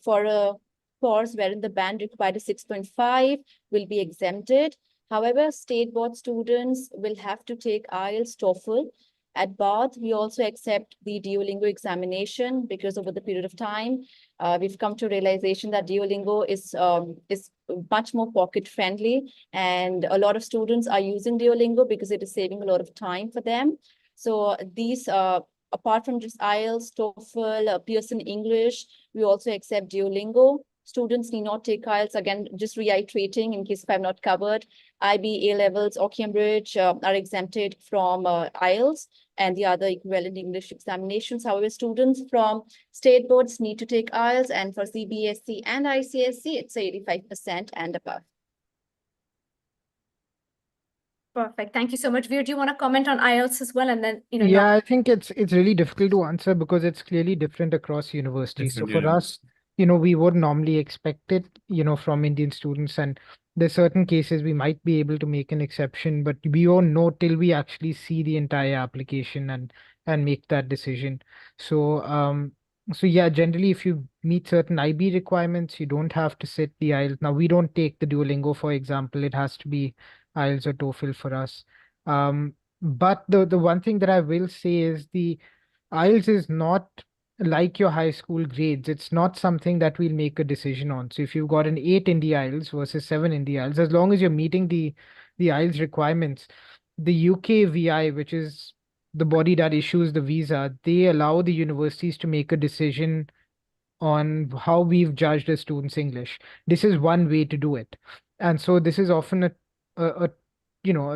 for a course wherein the band required is 6.5 will be exempted. However, state board students will have to take IELTS, TOEFL. At Bath, we also accept the Duolingo examination because over the period of time, we've come to realization that Duolingo is much more pocket friendly, and a lot of students are using Duolingo because it is saving a lot of time for them. So these, apart from just IELTS, TOEFL, Pearson English, we also accept Duolingo. Students need not take IELTS. Again, just reiterating in case if I'm not covered, IB, A levels, or Cambridge are exempted from IELTS and the other equivalent English examinations. However, students from state boards need to take IELTS, and for CBSE and ICSE, it's 85% and above. Perfect. Thank you so much. Veer, do you want to comment on IELTS as well? And then, Yeah, I think it's really difficult to answer because it's clearly different across universities. So Different, for us, we would normally expect it, from Indian students, and there's certain cases we might be able to make an exception, but we won't know till we actually see the entire application and make that decision. So so yeah, generally if you meet certain IB requirements, you don't have to sit the IELTS. Now we don't take the Duolingo, for example. It has to be IELTS or TOEFL for us. But the one thing that I will say is the IELTS is not like your high school grades, it's not something that we'll make a decision on. So if you've got an 8 in the IELTS versus 7 in the IELTS, as long as you're meeting the IELTS requirements, the UK VI, which is the body that issues the visa, they allow the universities to make a decision on how we've judged a student's English. This is one way to do it. And so this is often a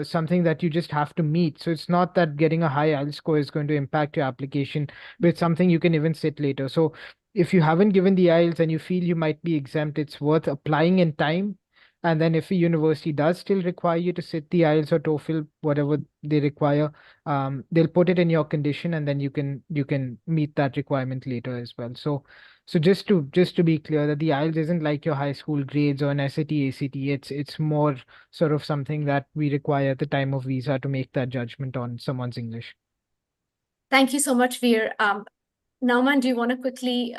something that you just have to meet. So it's not that getting a high IELTS score is going to impact your application, but it's something you can even sit later. So if you haven't given the IELTS and you feel you might be exempt, it's worth applying in time. And then if a university does still require you to sit the IELTS or TOEFL, whatever they require, they'll put it in your condition, and then you can meet that requirement later as well. So just to be clear, that the IELTS isn't like your high school grades or an SAT, ACT. It's more sort of something that we require at the time of visa to make that judgment on someone's English. Thank you so much, Veer. Nauman, do you want to quickly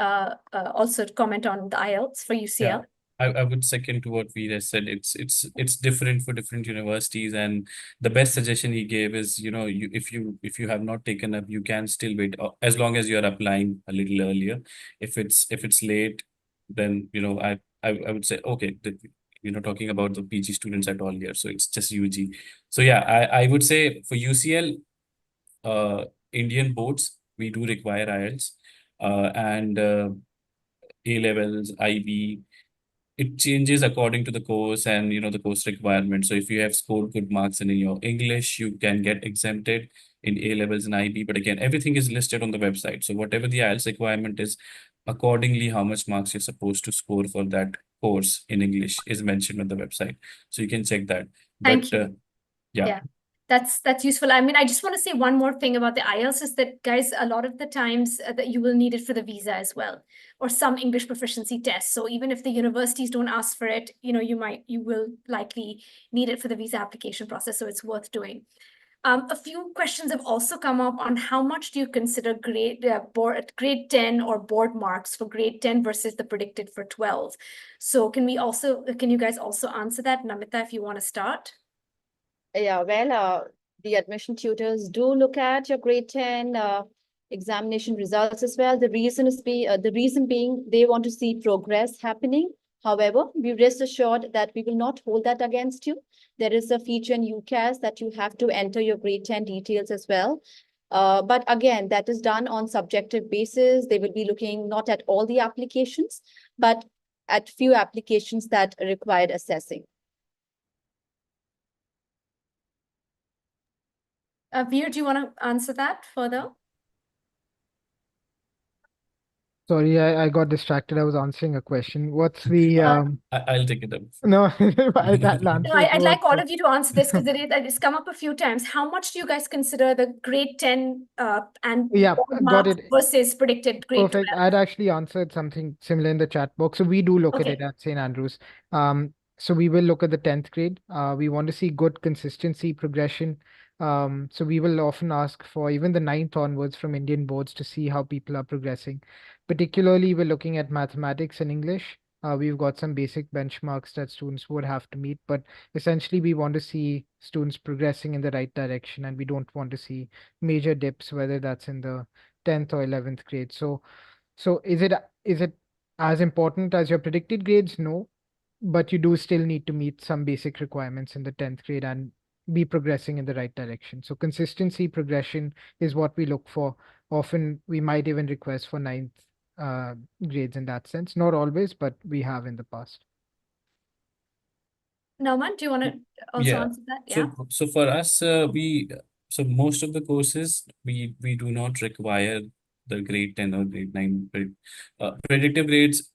also comment on the IELTS for UCL? Yeah, I would second to what Veer has said. It's different for different universities, and the best suggestion he gave is, if you have not taken up, you can still wait as long as you are applying a little earlier. If it's late, then I would say, okay, talking about the PG students at all here, so it's just UG. So yeah, I would say for UCL, Indian boards, we do require IELTS, and A levels, IB. It changes according to the course and the course requirement. So if you have scored good marks in your English, you can get exempted in A levels and IB. But again, everything is listed on the website. So whatever the IELTS requirement is, accordingly, how much marks you're supposed to score for that course in English is mentioned on the website. So you can check that. Thank But you. yeah. Yeah. That's useful. I mean, I just want to say one more thing about the IELTS is that, guys, a lot of the times that you will need it for the visa as well, or some English proficiency tests. So even if the universities don't ask for it, you will likely need it for the visa application process. So it's worth doing. A few questions have also come up on how much do you consider grade 10 or board marks for grade 10 versus the predicted for 12. So can you guys also answer that? Namita, if you want to start. Yeah, well, the admission tutors do look at your grade 10 examination results as well. The reason being they want to see progress happening. However, be rest assured that we will not hold that against you. There is a feature in UCAS that you have to enter your grade 10 details as well. But again, that is done on subjective basis. They will be looking not at all the applications, but at few applications that required assessing. Veer, do you want to answer that further? Sorry, I got distracted. I was answering a question. What's the I'll take it up. No, I'll answer No, it. I'd like all of you to answer this because it's come up a few times. How much do you guys consider the grade 10 and Yeah, board got marks it. versus predicted grade Perfect. 12? I'd actually answered something similar in the chat box. So we do look at Okay. it at St. Andrews. So we will look at the 10th grade. We want to see good consistency, progression. So we will often ask for even the 9th onwards from Indian boards to see how people are progressing. Particularly, we're looking at mathematics and English. We've got some basic benchmarks that students would have to meet, but essentially we want to see students progressing in the right direction, and we don't want to see major dips, whether that's in the 10th or 11th grade. So is it as important as your predicted grades? No, but you do still need to meet some basic requirements in the 10th grade and be progressing in the right direction. So consistency, progression is what we look for. Often we might even request for 9th grades in that sense. Not always, but we have in the past. Nauman, do you want to also Yeah. answer that? Yeah. So for us, so most of the courses we do not require the grade 10 or grade 9 predictive grades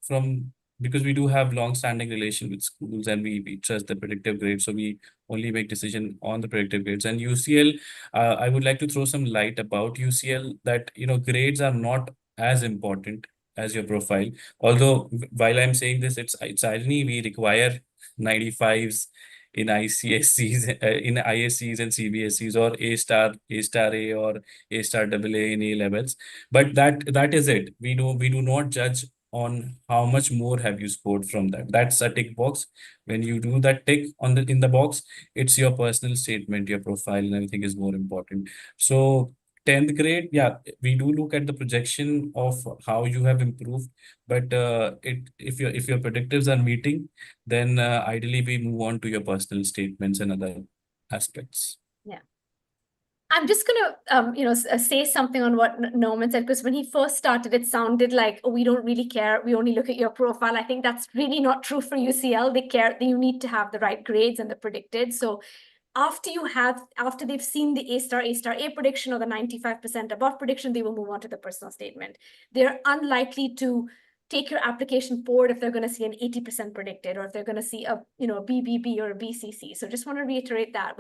because we do have long-standing relation with schools, and we trust the predictive grades, so we only make decision on the predictive grades. And UCL, I would like to throw some light about UCL, that grades are not as important as your profile. Although while I'm saying this, it's irony, we require 95s in ICSCs, in ISCs and CBSCs, or A star A, or A star double A in A levels. But that is it. We do not judge on how much more have you scored from that. That's a tick box. When you do that tick in the box, it's your personal statement, your profile, and everything is more important. So 10th grade, yeah, we do look at the projection of how you have improved. But if your predictives are meeting, then ideally we move on to your personal statements and other aspects. Yeah. I'm just gonna, say something on what Norman said, because when he first started, it sounded like, oh, we don't really care. We only look at your profile. I think that's really not true for UCL. They care. You need to have the right grades and the predicted. So after they've seen the A prediction or the 95% above prediction, they will move on to the personal statement. They're unlikely to take your application forward if they're going to see an 80% predicted, or if they're going to see a BBB or a BCC. So just want to reiterate that,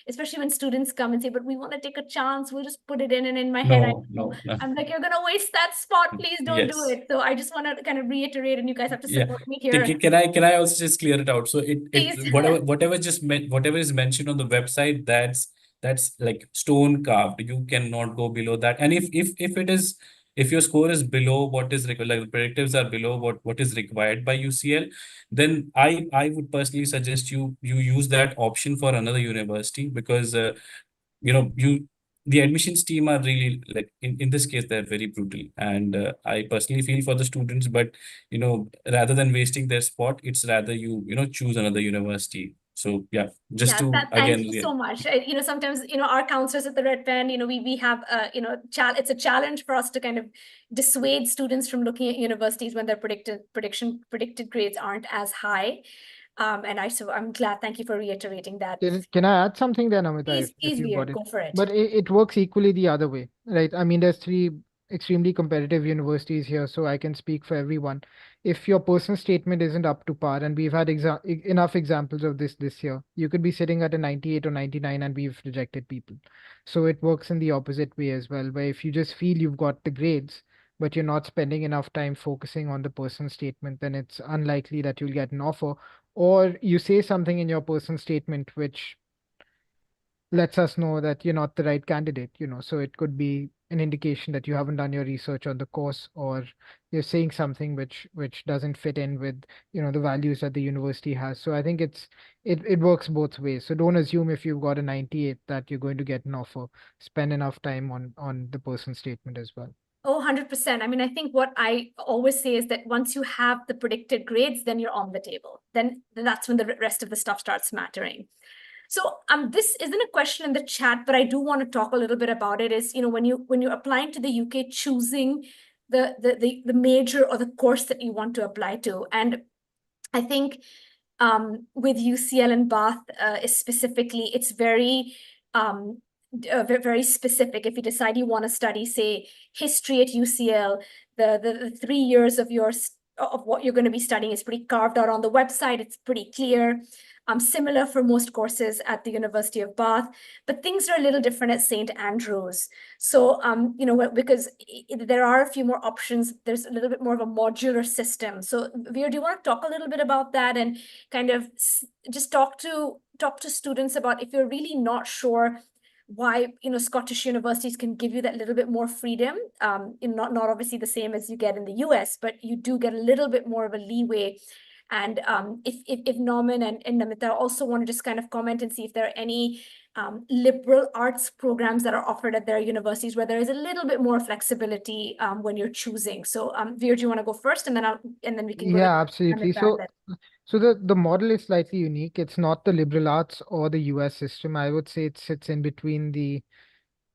especially when students come and say, but we want to take a chance, we'll just put it in. And in my head, No. I'm like, you're going to waste that spot. Please don't do Yes. it. So I just want to kind of reiterate, and you guys have to Yeah. support me here. Can I also just clear it out? So Please. whatever is mentioned on the website, that's like stone carved. You cannot go below that. And if your score is below what is required, like the predictives are below what is required by UCL, then I would personally suggest you use that option for another university, because the admissions team are really, like, in this case, they're very brutal. And I personally feel for the students, but rather than wasting their spot, it's rather you choose another university. So yeah, just to again, thank you so much. Sometimes our counselors at the Red Pen, we have it's a challenge for us to kind of dissuade students from looking at universities when their predicted grades aren't as high. So I'm glad. Thank you for reiterating that. Can I add something there, Namita? Please, if you Veer, got it. go for it. But it works equally the other way, right? I mean, there's 3 extremely competitive universities here, so I can speak for everyone. If your personal statement isn't up to par, and we've had enough examples of this year, you could be sitting at a 98 or 99, and we've rejected people. So it works in the opposite way as well, where if you just feel you've got the grades, but you're not spending enough time focusing on the personal statement, then it's unlikely that you'll get an offer. Or you say something in your personal statement which lets us know that you're not the right candidate, so it could be an indication that you haven't done your research on the course, or you're saying something which doesn't fit in with the values that the university has. So I think it works both ways. So don't assume if you've got a 98 that you're going to get an offer. Spend enough time on the personal statement as well. Oh, 100%. I mean, I think what I always say is that once you have the predicted grades, then you're on the table. Then that's when the rest of the stuff starts mattering. So this isn't a question in the chat, but I do want to talk a little bit about it. Is when you're applying to the UK, choosing the major or the course that you want to apply to. And I think with UCL and Bath specifically, it's very very specific. If you decide you want to study, say, history at UCL, the 3 years of what you're going to be studying is pretty carved out on the website. It's pretty clear. Similar for most courses at the University of Bath, but things are a little different at St. Andrews. So, because there are a few more options, there's a little bit more of a modular system. So, Veer, do you want to talk a little bit about that, and kind of just talk to students about, if you're really not sure why Scottish universities can give you that little bit more freedom, not obviously the same as you get in the US, but you do get a little bit more of a leeway. And if Norman and Namita also want to just kind of comment and see if there are any liberal arts programs that are offered at their universities where there is a little bit more flexibility when you're choosing. So Veer, do you want to go first, and then we can go to absolutely. So the model is slightly unique. It's not the liberal arts or the US system. I would say it sits in between the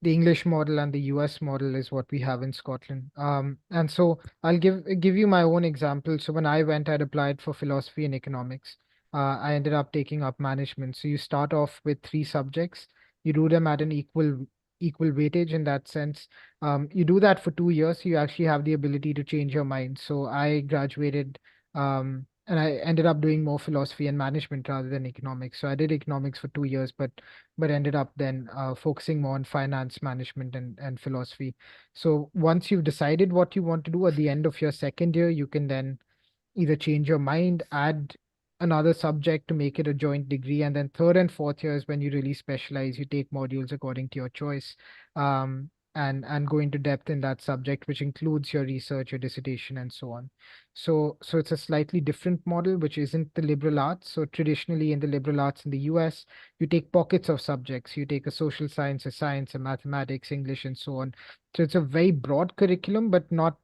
English model and the US model is what we have in Scotland. And so I'll give you my own example. So when I went, I'd applied for philosophy and economics. I ended up taking up management. So you start off with 3 subjects. You do them at an equal weightage in that sense. You do that for 2 years. So you actually have the ability to change your mind. So I graduated, and I ended up doing more philosophy and management rather than economics. So I did economics for 2 years, but ended up then focusing more on finance, management, and philosophy. So once you've decided what you want to do at the end of your second year, you can then either change your mind, add another subject to make it a joint degree, and then third and fourth year is when you really specialize. You take modules according to your choice. and go into depth in that subject, which includes your research, your dissertation, and so on. So it's a slightly different model, which isn't the liberal arts. So traditionally in the liberal arts in the US, you take pockets of subjects. You take a social science, a science, a mathematics, English, and so on. So it's a very broad curriculum, but not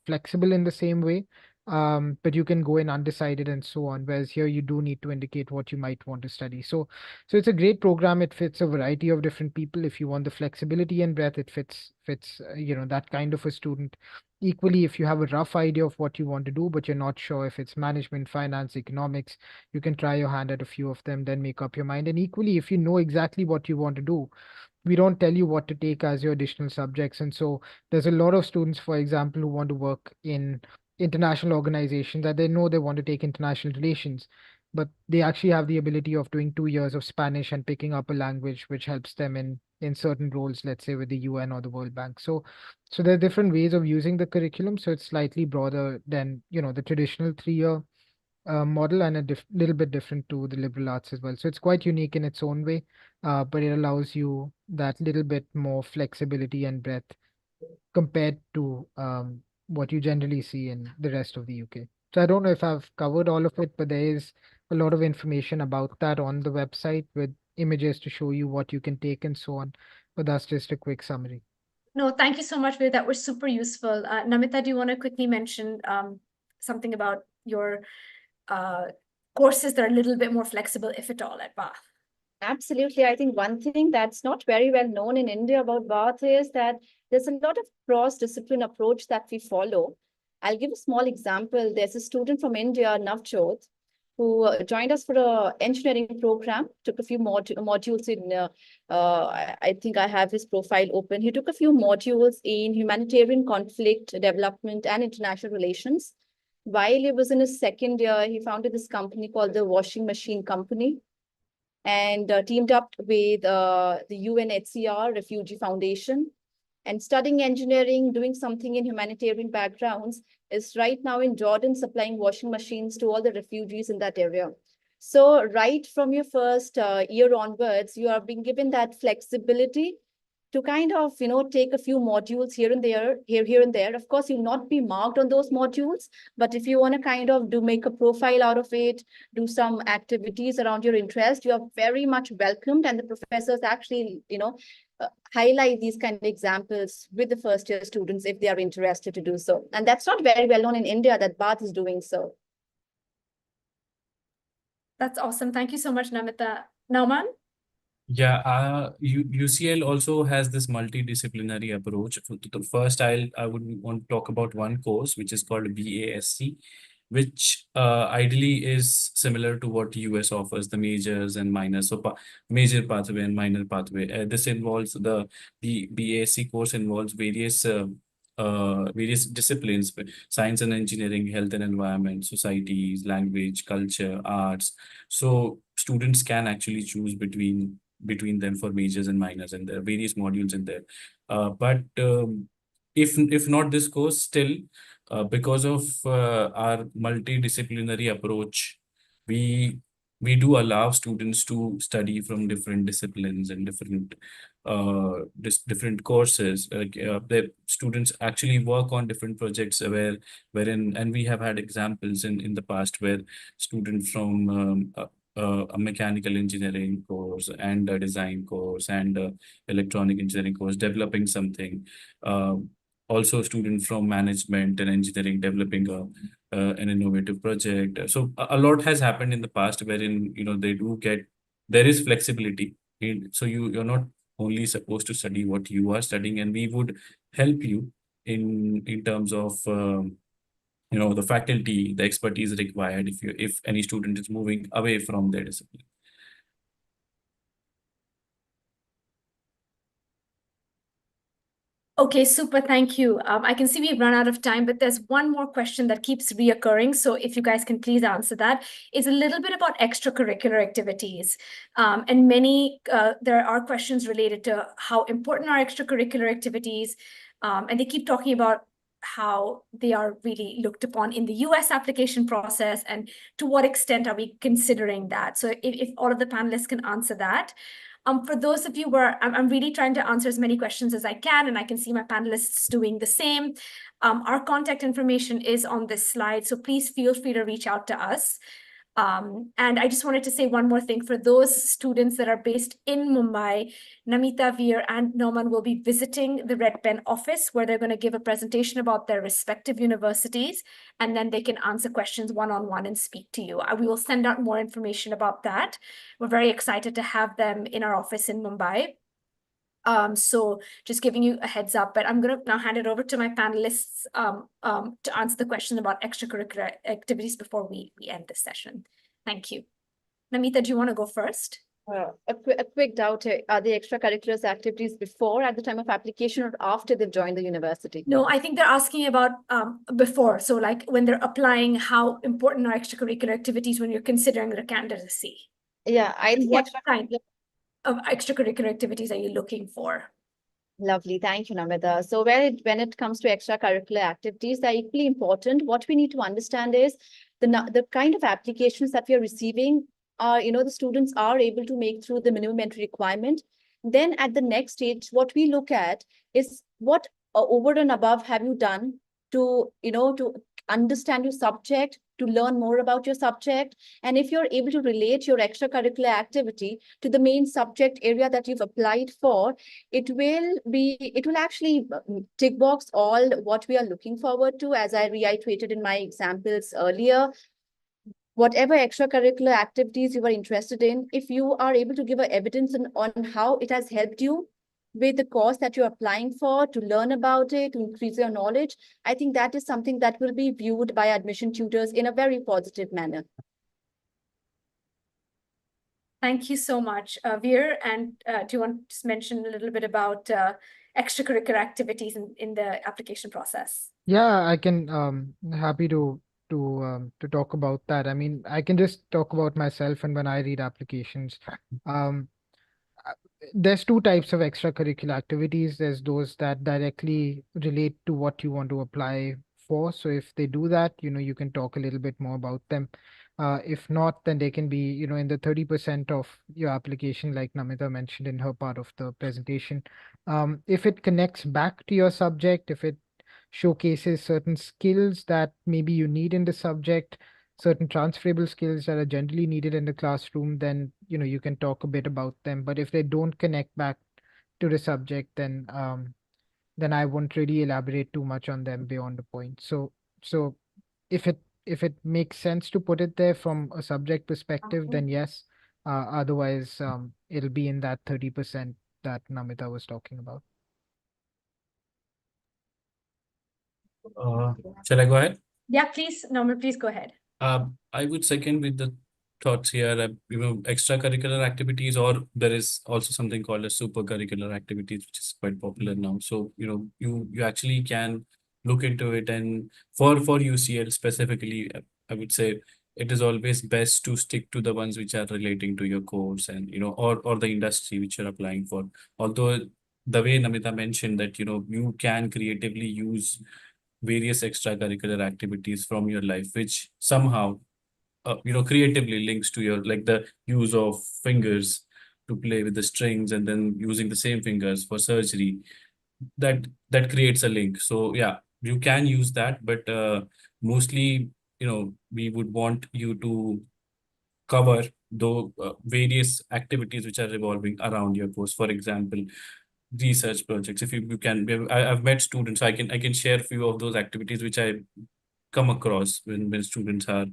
flexible in the same way. But you can go in undecided and so on. Whereas here you do need to indicate what you might want to study. So it's a great program. It fits a variety of different people. If you want the flexibility and breadth, it fits that kind of a student. Equally, if you have a rough idea of what you want to do, but you're not sure if it's management, finance, economics, you can try your hand at a few of them, then make up your mind. And equally, if you know exactly what you want to do, we don't tell you what to take as your additional subjects. And so there's a lot of students, for example, who want to work in international organizations that they know they want to take international relations, but they actually have the ability of doing 2 years of Spanish and picking up a language which helps them in certain roles, let's say with the UN or the World Bank. So there are different ways of using the curriculum. So it's slightly broader than the traditional 3 year model, and a little bit different to the liberal arts as well. So it's quite unique in its own way, but it allows you that little bit more flexibility and breadth compared to what you generally see in the rest of the UK. So I don't know if I've covered all of it, but there is a lot of information about that on the website with images to show you what you can take and so on. But that's just a quick summary. No, thank you so much, Veer. That was super useful. Namita, do you want to quickly mention something about your courses that are a little bit more flexible, if at all, at Bath? Absolutely. I think one thing that's not very well known in India about Bath is that there's a lot of cross-discipline approach that we follow. I'll give a small example. There's a student from India, Navjot, who joined us for an engineering program, took a few modules in, I think I have his profile open. He took a few modules in humanitarian conflict development and international relations. While he was in his second year, he founded this company called the Washing Machine Company, and teamed up with the UNHCR Refugee Foundation, and studying engineering, doing something in humanitarian backgrounds, is right now in Jordan supplying washing machines to all the refugees in that area. So right from your first year onwards, you are being given that flexibility to kind of, take a few modules here and there. Of course, you'll not be marked on those modules, but if you want to kind of make a profile out of it, do some activities around your interest, you are very much welcomed. And the professors actually, highlight these kind of examples with the first year students if they are interested to do so. And that's not very well known in India that Bath is doing so. That's awesome. Thank you so much, Namita. Nauman? Yeah, UCL also has this multidisciplinary approach. First, I would want to talk about one course which is called BASC, which ideally is similar to what US offers, the majors and minors. So major pathway and minor pathway. This involves the BASC course involves various disciplines: science and engineering, health and environment, societies, language, culture, arts. So students can actually choose between them for majors and minors, and there are various modules in there. But if not this course, still because of our multidisciplinary approach, we do allow students to study from different disciplines and different courses. The students actually work on different projects and we have had examples in the past where students from a mechanical engineering course and a design course and a electronic engineering course developing something. Also, students from management and engineering developing an innovative project. So a lot has happened in the past wherein there is flexibility. So you're not only supposed to study what you are studying, and we would help you in terms of the faculty, the expertise required if any student is moving away from their discipline. Okay, super, thank you. I can see we've run out of time, but there's one more question that keeps reoccurring. So if you guys can please answer that. It's a little bit about extracurricular activities. And there are questions related to how important are extracurricular activities. And they keep talking about how they are really looked upon in the US application process, and to what extent are we considering that? So if all of the panelists can answer that. For those of you where I'm really trying to answer as many questions as I can, and I can see my panelists doing the same. Our contact information is on this slide, so please feel free to reach out to us. And I just wanted to say one more thing. For those students that are based in Mumbai, Namita, Veer, and Norman will be visiting the Red Pen office, where they're going to give a presentation about their respective universities, and then they can answer questions one-on-one and speak to you. We will send out more information about that. We're very excited to have them in our office in Mumbai. So just giving you a heads up, but I'm going to now hand it over to my panelists to answer the question about extracurricular activities before we end this session. Thank you. Namita, do you want to go first? A quick doubt, are the extracurriculars activities before, at the time of application, or after they've joined the university? No, I think they're asking about before. So like when they're applying, how important are extracurricular activities when you're considering their candidacy? Yeah, I think What kind of extracurricular activities are you looking for? Lovely. Thank you, Namita. So when it comes to extracurricular activities, they're equally important. What we need to understand is the kind of applications that we are receiving are, the students are able to make through the minimum entry requirement. Then at the next stage, what we look at is what over and above have you done to, to understand your subject, to learn more about your subject. And if you're able to relate your extracurricular activity to the main subject area that you've applied for, it will actually tick box all what we are looking forward to, as I reiterated in my examples earlier. Whatever extracurricular activities you are interested in, if you are able to give evidence on how it has helped you with the course that you're applying for, to learn about it, to increase your knowledge, I think that is something that will be viewed by admission tutors in a very positive manner. Thank you so much, Veer. And do you want to just mention a little bit about extracurricular activities in the application process? Yeah, I can happy to talk about that. I mean, I can just talk about myself and when I read applications. There's two types of extracurricular activities. There's those that directly relate to what you want to apply for. So if they do that, you can talk a little bit more about them. If not, then they can be, in the 30% of your application, like Namita mentioned in her part of the presentation. If it connects back to your subject, if it showcases certain skills that maybe you need in the subject, certain transferable skills that are generally needed in the classroom, then you can talk a bit about them. But if they don't connect back to the subject, then I won't really elaborate too much on them beyond the point. So if it makes sense to put it there from a subject perspective, then yes. Otherwise, it'll be in that 30% that Namita was talking about. Shall I go ahead? Yeah, please, Norman, please go ahead. I would second with the thoughts here. Extracurricular activities, or there is also something called as super curricular activities, which is quite popular now. So you actually can look into it, and for UCL specifically, I would say it is always best to stick to the ones which are relating to your course and or the industry which you're applying for. Although the way Namita mentioned that you can creatively use various extracurricular activities from your life, which somehow creatively links to your, like the use of fingers to play with the strings and then using the same fingers for surgery, that creates a link. So yeah, you can use that, but mostly we would want you to cover the various activities which are revolving around your course. For example, research projects. If you can, I've met students. I can share a few of those activities which I come across when students are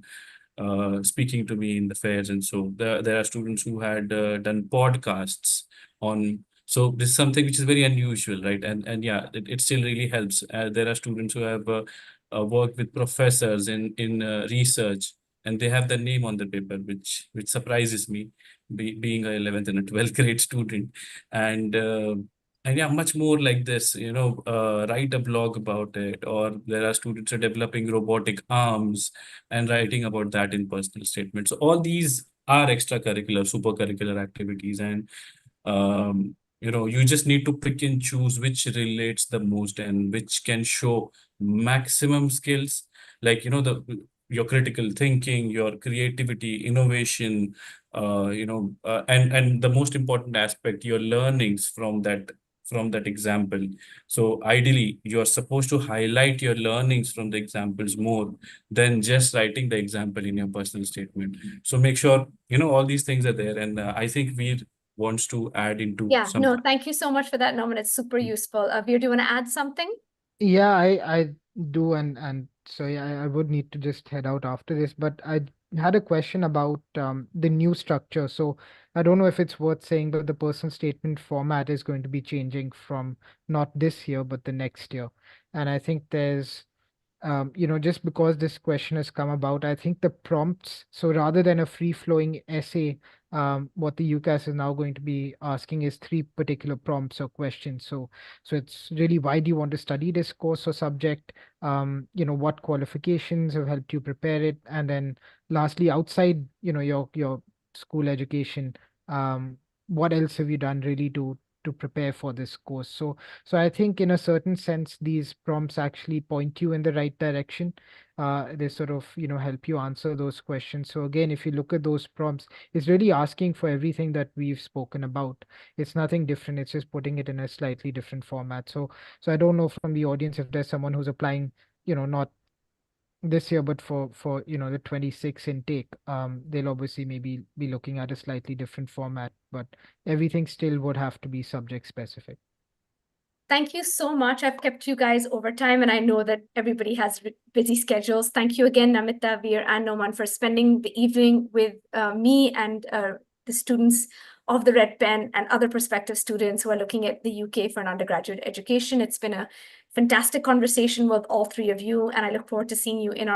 speaking to me in the fairs. And so there are students who had done podcasts on. So this is something which is very unusual, right? And yeah, it still really helps. There are students who have worked with professors in research, and they have their name on the paper, which surprises me, being a 11th and a 12th grade student. And yeah, much more like this, write a blog about it, or there are students who are developing robotic arms and writing about that in personal statements. So all these are extracurricular, super curricular activities. And you just need to pick and choose which relates the most and which can show maximum skills, like your critical thinking, your creativity, innovation, and the most important aspect, your learnings from that example. So ideally, you're supposed to highlight your learnings from the examples more than just writing the example in your personal statement. So make sure, all these things are there. And I think Veer wants to add into Yeah, some. no, thank you so much for that, Norman. It's super useful. Veer, do you want to add something? Yeah, I do, and so yeah, I would need to just head out after this, but I had a question about the new structure. So I don't know if it's worth saying, but the personal statement format is going to be changing from not this year, but the next year. And I think there's just because this question has come about, I think the prompts, so rather than a free-flowing essay, what the UCAS is now going to be asking is 3 particular prompts or questions. So it's really, why do you want to study this course or subject? What qualifications have helped you prepare it? And then lastly, outside, your school education, what else have you done really to prepare for this course? So I think in a certain sense, these prompts actually point you in the right direction. They sort of, help you answer those questions. So again, if you look at those prompts, it's really asking for everything that we've spoken about. It's nothing different. It's just putting it in a slightly different format. So I don't know from the audience if there's someone who's applying, not this year, but for the 26 intake, they'll obviously maybe be looking at a slightly different format, but everything still would have to be subject specific. Thank you so much. I've kept you guys over time, and I know that everybody has busy schedules. Thank you again, Namita, Veer, and Noman, for spending the evening with me and the students of the Red Pen and other prospective students who are looking at the UK for an undergraduate education. It's been a fantastic conversation with all 3 of you, and I look forward to seeing you in our